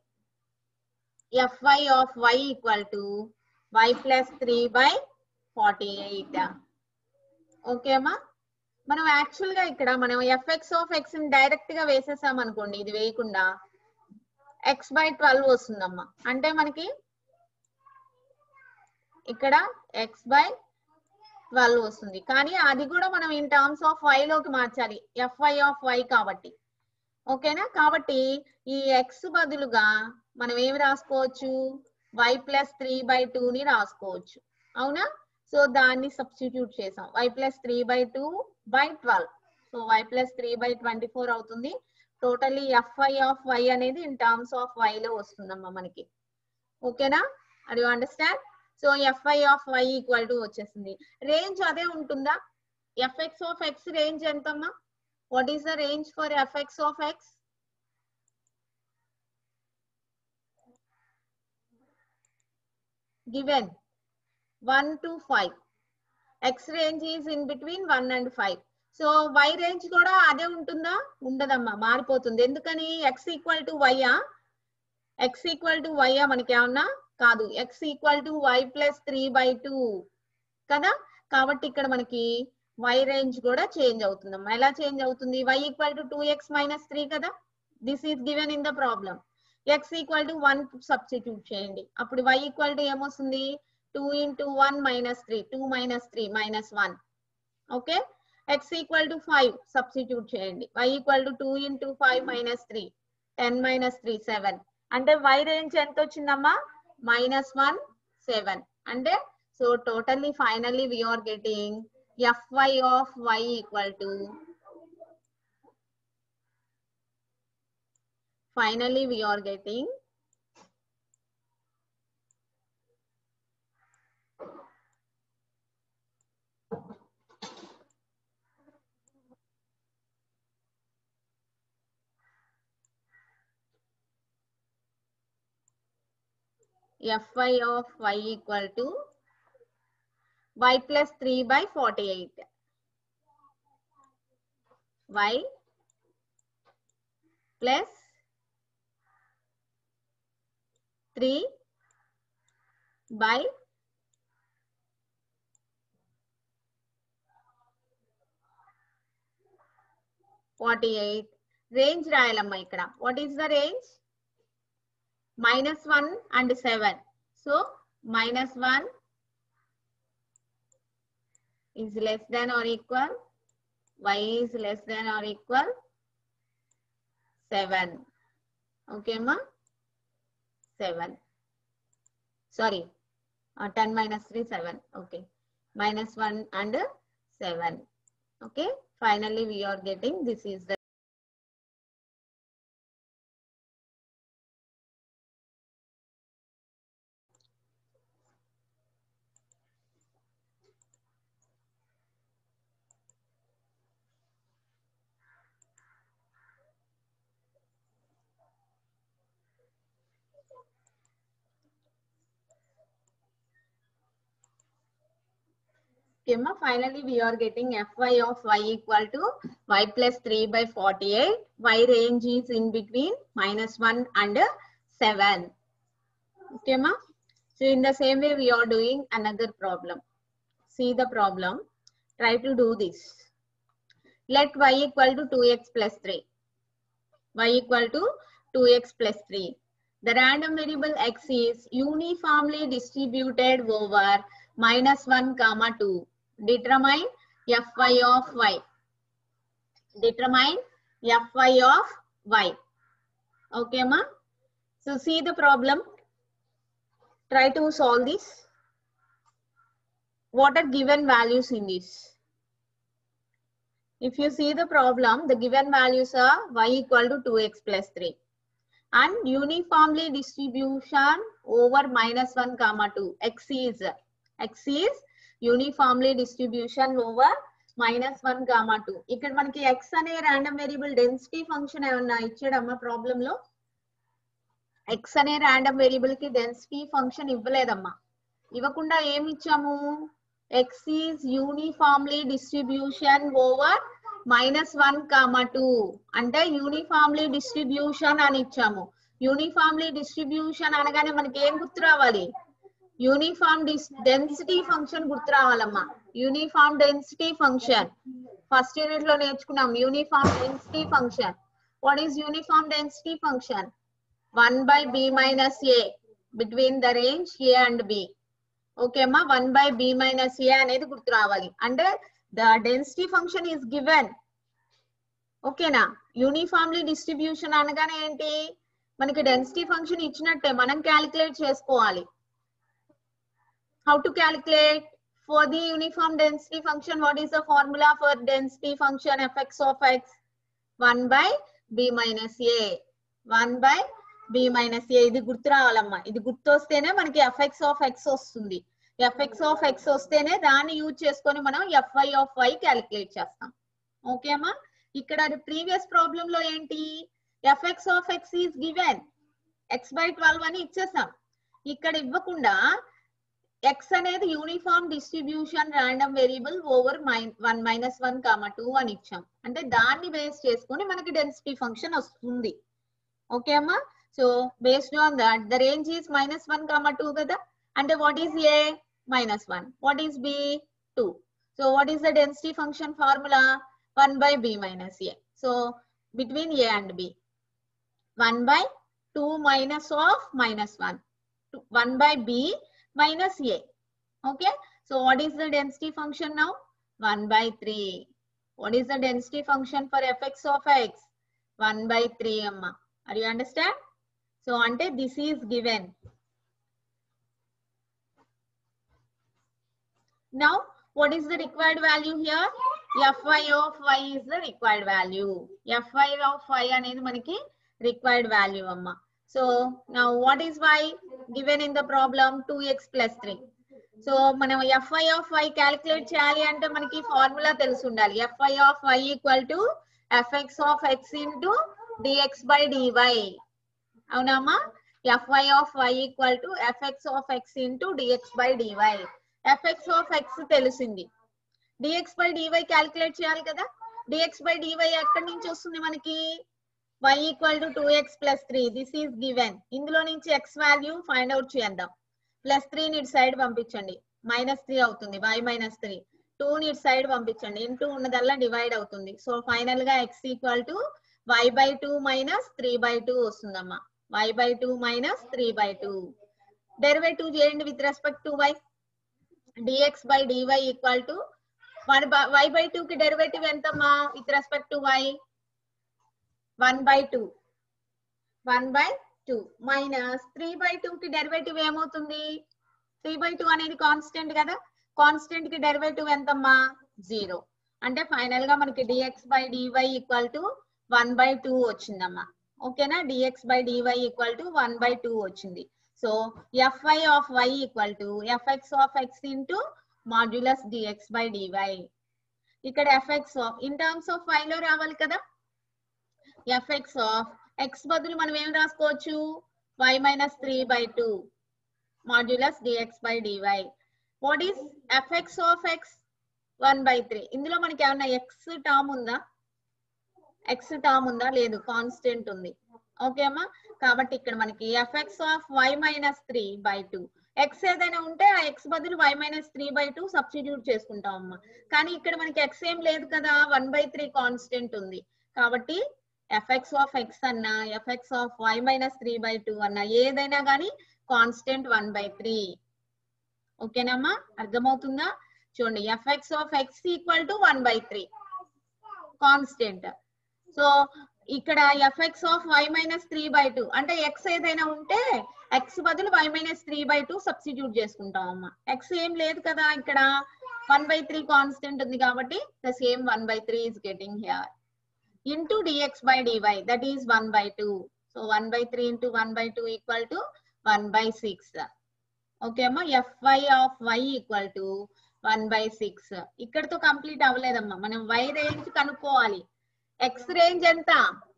fy of y equal to y plus 3/48. Okay అమ్మా? మనం యాక్చువల్ గా ఇక్కడ మనం fx of x ని డైరెక్ట్ గా వేసేసాం అనుకోండి, ఇది వేయకుండా x/12 వస్తుందమ్మా. అంటే మనకి ఇక్కడ x/12 వస్తుంది, కానీ అది కూడా మనం ఇన్ టర్మ్స్ ఆఫ్ y లోకి మార్చాలి, fy of y కాబట్టి. ఓకేనా? కాబట్టి ఈ x బదులుగా మనం ఏమి రాసుకోవచ్చు? y plus 3/2 ని రాసుకోవచ్చు, అవునా? సో దాన్ని సబ్స్టిట్యూట్ చేసాం. y plus 3/2/12. సో y plus 3/24 అవుతుంది. టోటల్లీ fy of y అనేది ఇన్ టర్మ్స్ ఆఫ్ y లో వస్తుందమ్మా మనకి. ఓకేనా? Are you understand? So fy of y equal to వచ్చేసింది. రేంజ్ అదే ఉంటుందా? fx of x రేంజ్ ఎంతమ్మా? What is the range for fx of x? Given 1 to 5. x range is in between 1 and 5. So y range కూడా అదే ఉంటుందా? ఉండదమ్మా, మారిపోతుంది. ఎందుకని? x ఈక్వల్ టు y ఆ? x ఈక్వల్ టు y ఆ మనకి ఏమన్నా? కాదు, x equal to y plus 3/2 కదా. కాబట్టి ఇక్కడ మనకి y రేంజ్ కూడా చేంజ్ అవుతుందమ్మా. ఎలా చేంజ్ అవుతుంది? y equal to 2x minus 3 కదా. This is given in the problem. x equal to 1 substitute చేయండి, అప్పుడు y ఈక్వల్ టు ఏమొస్తుంది? 2 into 1 minus 3, 2 minus 3 minus 1. Okay, x equal to 5 substitute చేయండి, y equal to 2 into 5 minus 3, 10 minus 3 7. అంటే y range ఎంత వచ్చిందమ్మా? -1 7. అంటే so totally finally we are getting fy of y equal to finally we are getting fy of y equal to y plus 3/48. y plus 3/48. Range రాయాలమ్మా ఇక్కడ. What is the range? -1 and 7. So -1 is less than or equal, y is less than or equal 7. Okay ma? 7. Sorry, 10 minus 3 7. Okay, -1 and 7. Okay, finally we are getting this is the Finally, we are getting fy of y equal to y plus 3 by 48. Y range is in between -1 and 7. Okay, ma? So in the same way, we are doing another problem. See the problem. Try to do this. Let y equal to 2x plus 3. Y equal to 2x plus 3. The random variable x is uniformly distributed over -1, 2. Determine fy of y. Determine fy of y. Okay, ma? So see the problem. Try to solve this. What are given values in this? If you see the problem, the given values are y equal to 2x plus 3. And uniformly distribution over -1, 2. X is uniformly distribution over -1, 2. ఇక్కడ మనకి x అనే random variable density function ఏమన్నా ఇచ్చాడమ్మా problem లో? x అనే random variable కి density function ఇవ్వలేదమ్మా. ఇవ్వకుండా ఏమి ఇచ్చాము? x is uniformly distribution over -1, 2. అంటే యూనిఫామ్లీ డిస్ట్రిబ్యూషన్ అని ఇచ్చాము. యూనిఫామ్లీ డిస్ట్రిబ్యూషన్ అనగానే మనకి ఏం గుర్తు రావాలి? యూనిఫామ్ డెన్సిటీ ఫంక్షన్ గుర్తు రావాలమ్మా. Uniform density function first unit లో నేర్చుకున్నాం. Uniform density function. What is uniform density function? 1 by b minus a between the range a and b. Okay అమ్మా, 1 by b minus a అనేది గుర్తు రావాలి. అంటే the density function is given. ఓకేనా? Uniformly distribution అనగానే ఏంటి? మనకి డెన్సిటీ ఫంక్షన్ ఇచ్చినట్టే మనం క్యాలిక్యులేట్ చేసుకోవాలి. How to calculate? For the uniform density function, what is the formula for density function fx of x? 1 by b minus a. 1 by b minus a. ఇది గుర్తు రావాలమ్మా. ఇది గుర్తు వస్తేనే మనకి fx of x వస్తుంది. fx of x వస్తేనే దాన్ని use చేసుకొని మనం fy of y క్యాలిక్యులేట్ చేస్తాం. ఓకే అమ్మా? ఇక్కడ ప్రీవియస్ ప్రాబ్లం లో ఏంటి? fx of x is given x by 12 అని ఇచ్చేసాం. ఇక్కడ ఇవ్వకుండా x అనేది uniform distribution random variable over 1 minus 1, 2 అని ఇచ్చాం. అంటే దాన్ని బేస్ చేసుకొని మనకి డెన్సిటీ ఫంక్షన్ వస్తుంది. ఓకే అమ్మా? So based on that the range is -1, 2 కదా. అంటే what is a? -1. What is b? 2. So what is the density function formula? 1 by b minus a. So between a and b, 1 by 2 minus of -1, 1 by b minus a. Okay, so what is the density function now? 1 by 3. What is the density function for fx of x? 1 by 3 amma. Are you understand? So ante this is given. Now what is the required value here? fy of y is the required value. fy of y అనేది మనకి required value amma. So now what is y given in the problem? 2x plus 3. So మనం fy of y calculate చేయాలి అంటే మనకి formula తెలిసి ఉండాలి. fy of y equal to fx of x into dx by dy. అవునమ్మా? fy of y equal to fx of x into dx by dy. fx of x తెలిసింది. dx by dy calculate చేయాలి కదా. dx by dy ఎక్కడి నుంచి వస్తుంది మనకి? y equal to 2x plus 3. This is given. ఇందులో నుంచి x వాల్యూ ఫైండ్ అవుట్ చేద్దాం. ప్లస్ 3 ని సైడ్ పంపించండి, -3 అవుతుంది. y -3. 2 ని సైడ్ పంపించండి, ఇంటూ ఉన్నదల్లా డివైడ్ అవుతుంది. సో ఫైనల్ గా x equal to y by 2 minus 3 by 2 వస్తుందమ్మా. y by 2 minus 3 by 2. Derivative చేయండి with respect to y. dx by dy equal to y by 2 కి డెరివేటివ్ ఎంతమ్మా with respect to y? 1 by 2. 1 by 2 minus 3 by 2 కి derivative ఏమవుతుంది? 3 by 2 అనేది constant కదా. Constant కి derivative ఎంతమ్మా? 0. అంటే ఫైనల్ గా మనకి dx by dy equal to 1 by 2 వచ్చిందమ్మా. ఓకేనా? dx by dy equal to 1 by 2 వచ్చింది. So fy of y equal to fx of x into modulus dx by dy. ఇక్కడ fx of in terms of y లో రావాలి కదా. fx of x బదులు మనం ఏం రాసుకోవచ్చు? y minus 3 by 2 modulus dx by dy. What is fx of x? 1 by 3. ఇందులో మనకి ఏమన్నా x టర్మ్ ఉందా? x టర్మ్ ఉందా? లేదు, కాన్స్టెంట్ ఉంది. ఓకే అమ్మా, కాబట్టి ఇక్కడ మనకి fx of y minus 3 by 2. x ఏదైనా ఉంటే ఆ x బదులు y minus 3 by 2 సబ్స్టిట్యూట్ చేసుకుంటాం అమ్మా. కానీ ఇక్కడ మనకి x ఏం లేదు కదా, 1 by 3 కాన్స్టెంట్ ఉంది. కాబట్టి fx of x అన్నా fx of y minus 3 by 2 అన్నా ఏదైనా కానీ కాన్స్టెంట్ 1 by 3. ఓకేనమ్మా, అర్థమవుతుందా? చూడండి, fx of x equal to 1 by 3 constant. So ఇక్కడ fx of y minus 3 by 2 అంటే x ఏదైనా ఉంటే x బదులు y minus 3 by 2 సబ్స్టిట్యూట్ చేసుకుంటాం అమ్మా. x ఏం లేదు కదా, ఇక్కడ 1 by 3 కాన్స్టెంట్ ఉంది కాబట్టి the same 1 by 3 is getting here. Into dx by dy, that is 1 by 2. So 1 by 3 into 1 by 2 equal to 1 by 6. Okay amma, fy of y equal to 1 by 6. ఇక్కడతో complete అవ్వలేదమ్మా, మనం y range కనుక్కోవాలి. x range ఎంత?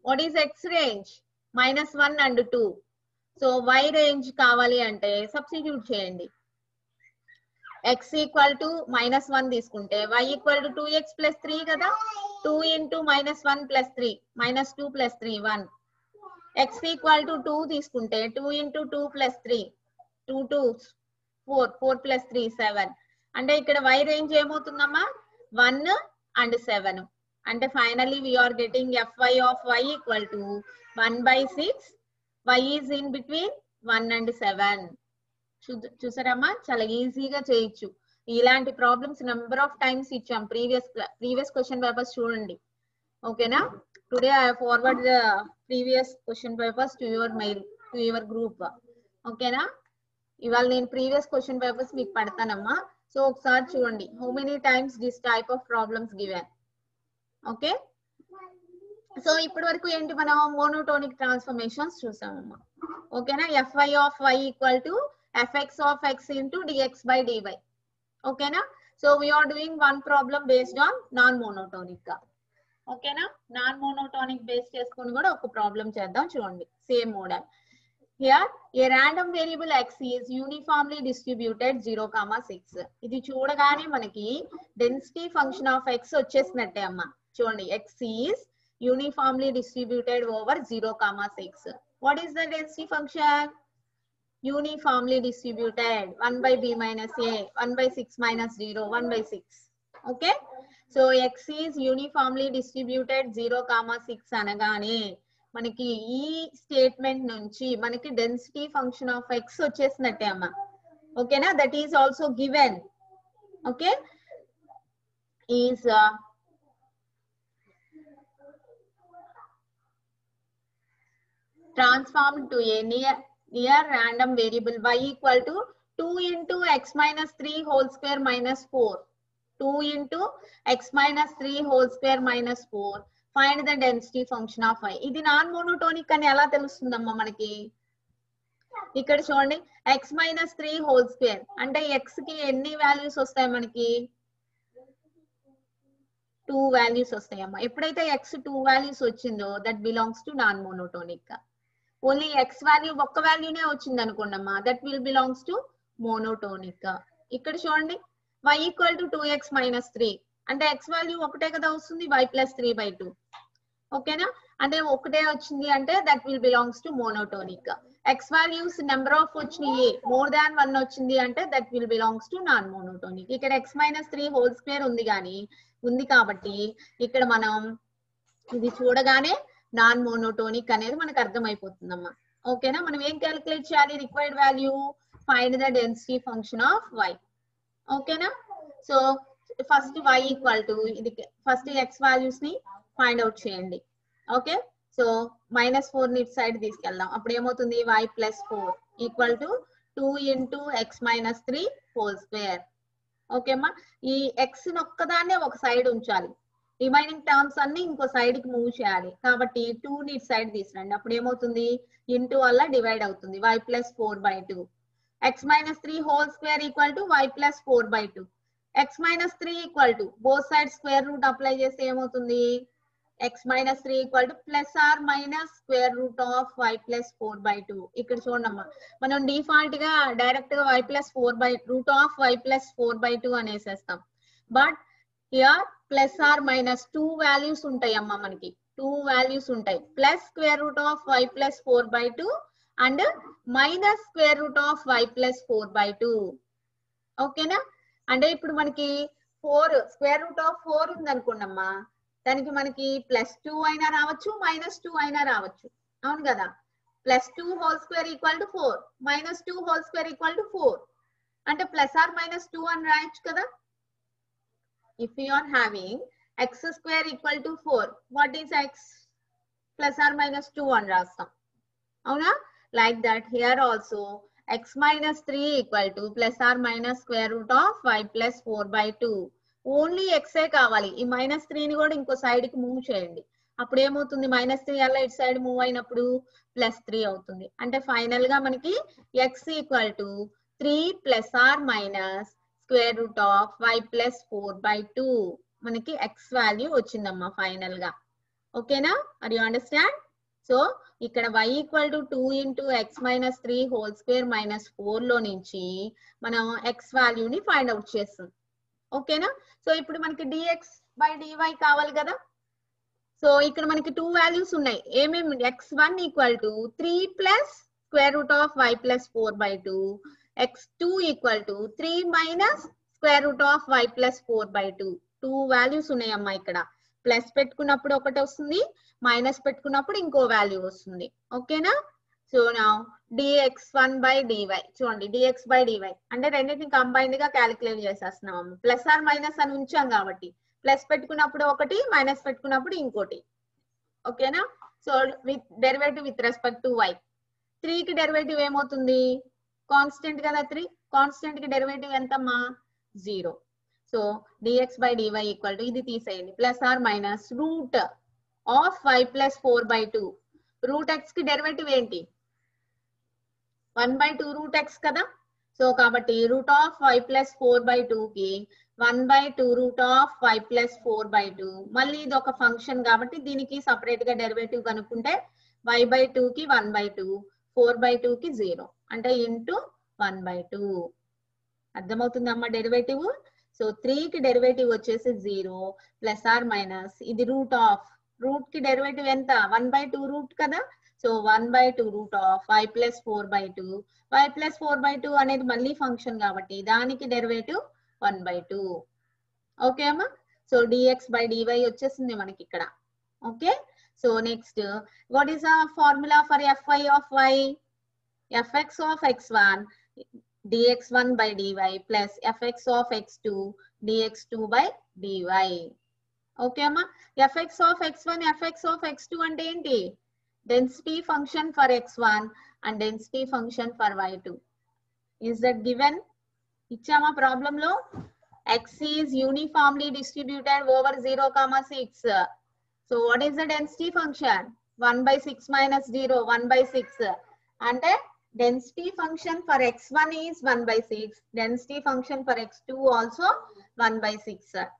what is x range? -1 and 2. So y range కావాలి అంటే substitute చేయండి. x equal to -1 తీసుకుంటే y equal to 2x plus 3 కదా. 2 into -1 plus 3, -2 plus 3, 1. x equal to 2 తీసుకుంటే 2 into 2 plus 3, 2 2s 4, 4 plus 3 7. అంటే ఇక్కడ y రేంజ్ ఏమవుతుందమ్మా, 1 and 7. అంటే finally we are getting fy of y equal to 1 by 6. y is in between 1 and 7. చూసారమ్మా, చాలా ఈజీగా చేయొచ్చు. ఇలాంటి problems number of times ఇచ్చాం previous question papers చూడండి. ఓకేనా, today I forward the previous question papers to your mail, to your group. ఓకేనా, ఇవాళ నేను ప్రీవియస్ క్వశ్చన్ పేపర్స్ మీకు పడతానమ్మా. సో ఒకసారి చూడండి, how many times this type of problems given. Okay, so ఇప్పటి వరకు ఏంటి, మనం మోనోటోనిక్ ట్రాన్స్ఫర్మేషన్స్ చూసామమ్మా. ఓకేనా, fy of y equal to fx of x into dx by dy. ఓకేనా, so we are doing one problem based on non monotonic. ఓకేనా, non monotonic base చేసుకొని కూడా ఒక ప్రాబ్లం చేద్దాం. చూడండి, same model. Here A random variable x is uniformly distributed 0,6. ఇది చూడగానే మనకి డెన్సిటీ ఫంక్షన్ ఆఫ్ x వచ్చేసినట్టే అమ్మా. చూడండి, x is uniformly distributed over 0,6. what is the density function? Uniformly distributed 1 by b minus a, 1 by 6 minus 0, 1 by 6. Okay, so x is uniformly distributed 0,6 అనగానే మనకి ఈ statement నుంచి మనకి డెన్సిటీ ఫంక్షన్ ఆఫ్ x వచ్చేసినట్టే అమ్మా. ఓకేనా, that is also given. Okay, is transformed to a near random variable y equal to 2 into x minus 3 whole square minus 4. 2 into x minus 3 whole square minus 4. Find the density function of y. ఇది non monotonic అని ఎలా తెలుస్తుందమ్మా మనకి? ఇక్కడ చూడండి, x minus 3 whole square అంటే x కి ఎన్ని values వస్తాయి మనకి? 2 వాల్యూస్ వస్తాయమ్మా. ఎప్పుడైతే x 2 వాల్యూస్ వచ్చిందో that belongs to non monotonic. Only x value ఒక్క వాల్యూనే వచ్చింది అనుకోండి అమ్మా, that will belongs to monotonic. ఇక్కడ చూడండి, y equal to 2x minus 3 అంటే x వాల్యూ ఒకటే కదా వస్తుంది, y ప్లస్ 3 by 2. ఓకేనా, అంటే ఒకటే వచ్చింది అంటే that will belongs to monotonic. x values number of వచ్చినాయి మోర్ దాన్ 1 వచ్చింది అంటే that will belongs to non monotonic. ఇక్కడ x minus 3 హోల్ స్క్వేర్ ఉంది కాబట్టి ఇక్కడ మనం ఇది చూడగానే నాన్ మోనోటోనిక్ అనేది మనకు అర్థమైపోతుందమ్మా. ఓకేనా, మనం ఏం క్యాలిక్యులేట్ చేయాలి? Required value, find the density function of y. ఓకేనా, so first y equal to ఇది ఫస్ట్ x వాల్యూస్ ని ఫైండ్ అవుట్ చేయండి. ఓకే, సో -4 ని ఇటు సైడ్ తీసుకెళ్దాం. అప్పుడు ఏమవుతుంది, y plus 4 equal to 2 into x minus 3 whole square. ఓకేమ్మా, ఈ x ఒక్కదాన్నే ఒక సైడ్ ఉంచాలి, రిమైనింగ్ టర్మ్స్ అన్ని ఇంకో సైడ్ కి మూవ్ చేయాలి. కాబట్టి 2 ని ఇటు సైడ్ తీసుకురండి. అప్పుడు ఏమవుతుంది, ఇంటూ వల్ల డివైడ్ అవుతుంది, y plus 4 by 2. x minus 3 whole square equal to y plus 4 by 2. x minus 3 equal to both side square root apply చేస్తే ఏమవుతుంది, x minus 3 equal to plus or minus square root of y plus 4 by 2. ఇక్కడ చూడమ్మా మనం default గా direct గా y plus 4 by root of y plus 4 by 2 అనేసేస్తాం. But here plus or minus 2 values ఉంటాయి అమ్మా, మనకి 2 వాల్యూస్ ఉంటాయి. Plus square root of y plus 4 by 2 and minus square root of y plus 4 by 2. ఓకేనా? అంటే ఇప్పుడు మనకి 4 స్క్వేర్ రూట్ ఆఫ్ 4 ఉంది అనుకోండమ్మా, దానికి మనకి +2 అయినా రావచ్చు, -2 అయినా రావచ్చు. అవును కదా? +2 whole square equal to 4, -2 whole square equal to 4. అంటే ప్లస్ ఆర్ మైనస్ 2 అని రాయొచ్చు కదా. If you are having x square equal to 4, what is x? Plus or minus 2 అని రాస్తాం. అవునా? Like that here also x minus 3 equal to plus or minus square root of y plus 4 by 2. Only x కావాలి. ఈ -3 ని కూడా ఇంకో side కి move చేయండి. అప్పుడు ఏమవుతుంది? -3 అలా ఇటు సైడ్ మూవ్ అయినప్పుడు +3 అవుతుంది. అంటే ఫైనల్ గా మనకి x equal to 3 plus or minus square root of y plus 4 by 2 మనకి x వాల్యూ వచ్చిందమ్మా ఫైనల్ గా. ఓకేనా? Are you understand? సో ఇక్కడ y equal to 2 into x minus 3 whole square minus 4 లో నుంచి మనం x వాల్యూని ఫైండ్ అవుట్ చేస్తాం. ఓకేనా? సో ఇప్పుడు మనకి dx బై dy కావాలి కదా. సో ఇక్కడ మనకి 2 వాల్యూస్ ఉన్నాయి. ఏమేమి? x1 equal to 3 plus square root of y plus 4 by 2, x2 equal to 3 minus square root of y plus 4 by 2. 2 values ఉన్నాయి అమ్మా. ఇక్కడ ప్లస్ పెట్టుకున్నప్పుడు ఒకటి వస్తుంది, మైనస్ పెట్టుకున్నప్పుడు ఇంకో వాల్యూ వస్తుంది. ఓకేనా? So now dx1 by dy చూడండి, dx బై dy అంటే రెండింటిని కంబైన్డ్ గా క్యాలిక్యులేట్ చేసేస్తున్నాం. ప్లస్ ఆర్ మైనస్ అని ఉంచాం కాబట్టి ప్లస్ పెట్టుకున్నప్పుడు ఒకటి, మైనస్ పెట్టుకున్నప్పుడు ఇంకోటి. ఓకేనా? So with derivative with respect to y. 3 కి డెరివేటివ్ ఏమవుతుంది? కాన్స్టెంట్ కదా 3. కాన్స్టెంట్ కి డెరివేటివ్ ఎంతమ్మా? 0. So dx by dy equal to ఇది తీసేయండి, plus or minus root of y plus 4 by 2. Root x కి డెరివేటివ్ ఏంటి? 1/2 రూట్ x కదా. సో కాబట్టి root of y plus 4 by 2 కి 1/2 root of y plus 4 by 2. మళ్ళీ ఇది ఒక ఫంక్షన్ కాబట్టి దీనికి సపరేట్ గా డెరివేటివ్ కనుక్కుంటే y/2 కి 1/2, 4/2 కి 0 అంటే ఇంటూ 1/2. అర్థమవుతుందమ్మా డెరివేటివ్? సో 3 కి డెరివేటివ్ వచ్చేసి 0 ప్లస్ ఆర్ మైనస్ ఇది రూట్ ఆఫ్, రూట్ కి డెరివేటివ్ ఎంత? 1/2 రూట్ కదా. So 1/2 root of y plus 4 by 2. y plus 4 by 2 అనేది మళ్ళీ ఫంక్షన్ కాబట్టి దానికి డెరివేటివ్ 1/2. ఓకే అమ్మా? సో dx బై dy వచ్చేసింది మనకి ఇక్కడ. Okay? So next what is the formula for fy of y? fx of x1 dx1 by dy plus fx of x2 dx2 by dy. Okay అమ్మా? fx of x1, fx of x2 అంటే ఏంటి? Density function for x1 and density function for y2. Is that given? ఇచ్చామా problem లో? x is uniformly distributed over 0,6. So what is the density function? 1/6 minus 0, 1/6. అంటే density function for x1 is 1/6. Density function for x2 also 1/6.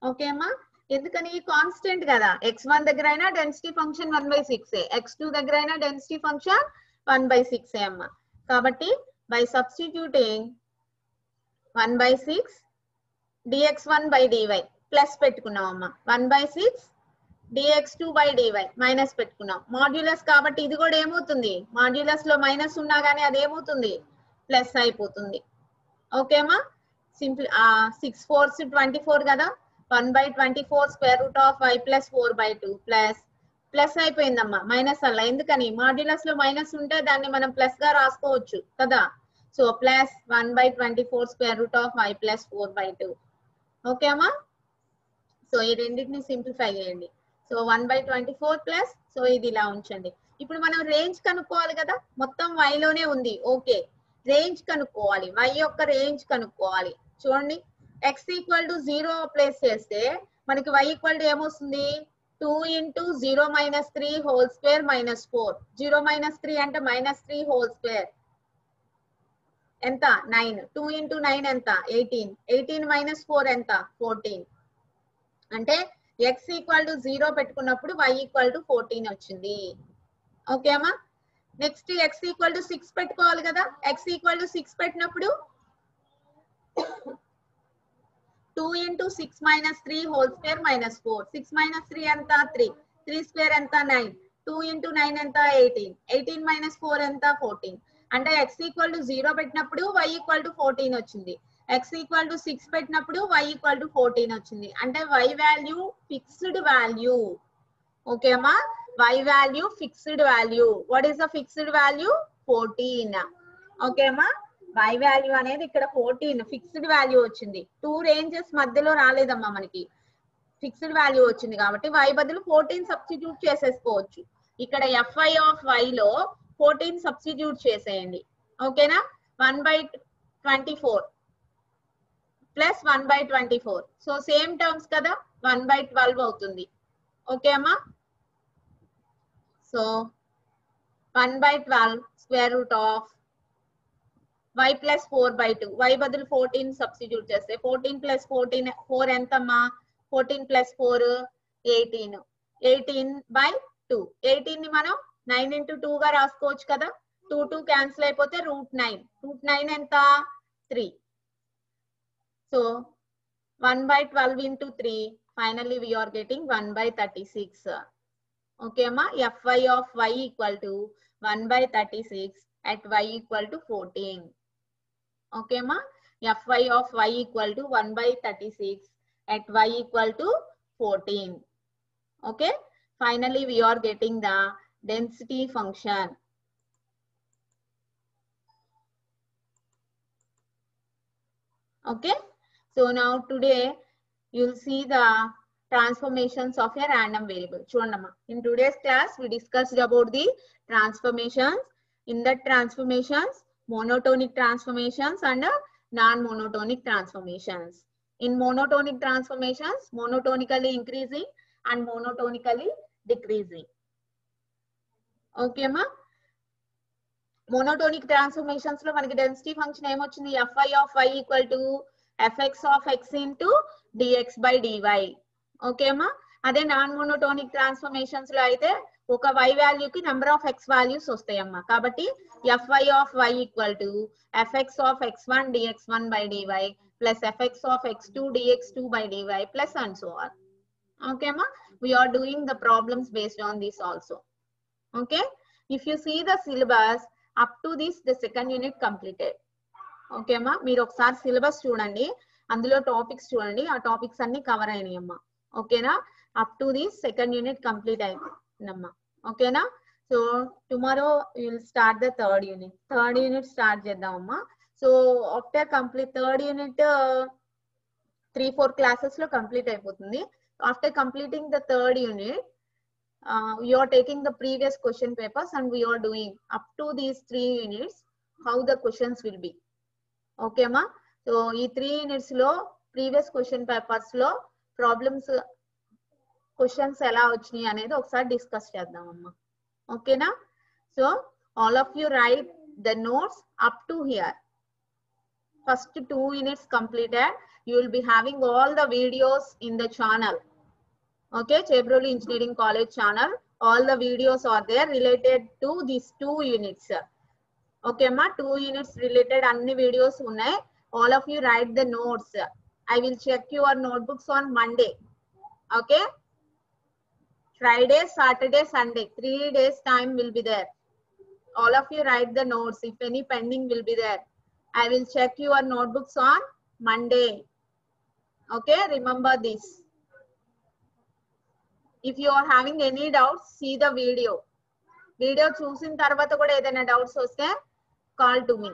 Okay అమ్మా? ఎందుకని? Constant కదా. x1 దగ్గర అయినా density function 1/6, x2 దగ్గర అయినా డెన్సిటీ ఫంక్షన్ 1/6 అమ్మా. కాబట్టి by substituting 1/6 dx1 by dy plus పెట్టుకున్నాం అమ్మా, 1/6 dx2 by dy మైనస్ పెట్టుకున్నాం. మాడ్యులస్ కాబట్టి ఇది కూడా ఏమవుతుంది? మాడ్యులస్ లో మైనస్ ఉన్నా కానీ అది ఏమవుతుంది? ప్లస్ అయిపోతుంది. ఓకే అమ్మా? సింపుల్. 6 4s 24 కదా. 1/24 square root of y plus 4 by 2 plus plus అయిపోయిందమ్మా, మైనస్ అలా. ఎందుకని? మాడ్యులస్ లో మైనస్ ఉంటే దాన్ని మనం ప్లస్ గా రాసుకోవచ్చు కదా. So plus 1/24 square root of y plus 4 by 2. Okay అమ్మా? సో ఈ రెండింటిని సింప్లిఫై చేయండి. సో 1/24 ప్లస్, సో ఇది ఇలా ఉంచండి. ఇప్పుడు మనం రేంజ్ కనుక్కోవాలి కదా. మొత్తం y లోనే ఉంది. ఓకే, రేంజ్ కనుక్కోవాలి. y యొక్క రేంజ్ కనుక్కోవాలి. చూడండి, x ఈక్వల్ టు 0 ప్లేస్ చేస్తే మనకి y ఈక్వల్ టు ఏమొస్తుంది? 2 into 0 minus 3 whole square minus 4. 0 minus 3 అంటే -3 హోల్ స్క్వేర్ ఎంత? 9. 2 ఇంటూ 9 ఎంత? 18. 18 మైనస్ 4 ఎంత? 14. అంటే x ఈక్వల్ టు 0 పెట్టుకున్నప్పుడు y ఈక్వల్ టు 14 వచ్చింది. ఓకే అమ్మా. నెక్స్ట్ x ఈక్వల్ టు 6 పెట్టుకోవాలి కదా. x ఈక్వల్ టు 6 పెట్టినప్పుడు 2 into 6 minus 3 whole square minus 4. 6 minus 3 ఎంత 3. 3 square ఎంత 9. 2 into 9 ఎంత 18. 18 minus 4 ఎంత 14. అంటే x ఈక్వల్ టు 0 పెట్టినప్పుడు y ఈక్వల్ టు 14 వచ్చింది. x ఈక్వల్ టు 6 పెట్టినప్పుడు y ఈక్వల్ టు 14 వచ్చింది. అంటే y value fixed value. Okay అమ్మా. y value fixed value. What is the fixed value? 14. Okay అమ్మా. y వాల్యూ అనేది ఇక్కడ 14 ఫిక్స్డ్ వాల్యూ వచ్చింది. 2 రేంజెస్ మధ్యలో రాలేదమ్మా, మనకి ఫిక్స్డ్ వాల్యూ వచ్చింది కాబట్టి y బదులు 14 సబ్స్టిట్యూట్ చేసేసుకోవచ్చు. ఇక్కడ fi ఆఫ్ y లో 14 సబ్స్టిట్యూట్ చేసేయండి. ఓకేనా. 1/24 ప్లస్ 1/24. సో సేమ్ టర్మ్స్ కదా, 1/12 అవుతుంది. ఓకే అమ్మా. So 1/12 square root of y plus 4/2. y బదులు 14 సబ్స్టిట్యూట్ చేస్తే 14 plus 14 4 ఎంతమ్మా? 14 plus 4 18. 18/2. 18 ని మనం 9 into 2 గా రాసుకోవచ్చు కదా. 2 క్యాన్సిల్ అయిపోతే √9. √9 ఎంత? 3. So 1/12 into 3. Finally we are getting 1/36. Okay అమ్మా. fi of y equal to 1/36 at y equal to 14. Okay ma, fi of y equal to 1/36 at y equal to 14. Okay, finally we are getting the density function. Okay, so now today you'll see the transformations of a random variable. Chudandamma, in today's class we discussed about the transformations. In that transformations, monotonic transformations and non-monotonic transformations. In monotonic transformations, monotonically increasing and monotonically decreasing. Okay ma. Monotonic transformations lo manaki density function em ochindi? fi of y equal to fx of x into dx by dy. Okay ma. అదే non monotonic transformations లో అయితే ఒక y value కి number of x values వస్తాయమ్మా. కాబట్టి fi of y equal to fx of x1 dx1 by dy plus fx of x2 dx2 by dy plus and so on. Okay ma, we are doing the problems based on this also. Okay, if you see the syllabus up to this, the second unit completed. Okay ma, మీరు ఒకసారి syllabus చూడండి, అందులో topics చూడండి, ఆ topics అన్ని cover అయినాయి అమ్మా. ఓకేనా. Up to this second unit complete అయిందమ్మా. ఓకేనా. So tomorrow will start the third unit. Third unit start చేద్దామమ్మా. So after complete third unit 3-4 classes లో కంప్లీట్ అయిపోతుంది. After completing the third unit we are taking the previous question papers and we are doing up to these 3 units how the questions will be. Okay ma. So ee 3 units lo previous question papers lo problems questions ఎలా వచ్చినాయి అనేది ఒకసారి discuss చేద్దాం అమ్మా. ఓకేనా. So all of you write the notes up to here. First 2 units completed. You will be having all the videos in the channel. Okay, Chebroli Engineering College channel. All the videos are there related to these 2 units. Okay ma, 2 units related anni videos unnai. All of you write the notes. I will check your notebooks on Monday. Okay, Friday, Saturday, Sunday, 3 days time will be there. All of you write the notes. If any pending will be there, I will check your notebooks on Monday. Okay, remember this. If you are having any doubts, see the video. Video చూసిన తర్వాత కూడా ఏదైనా doubts వస్తే call to me.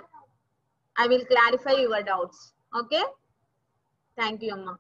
I will clarify your doubts. Okay, thank you amma.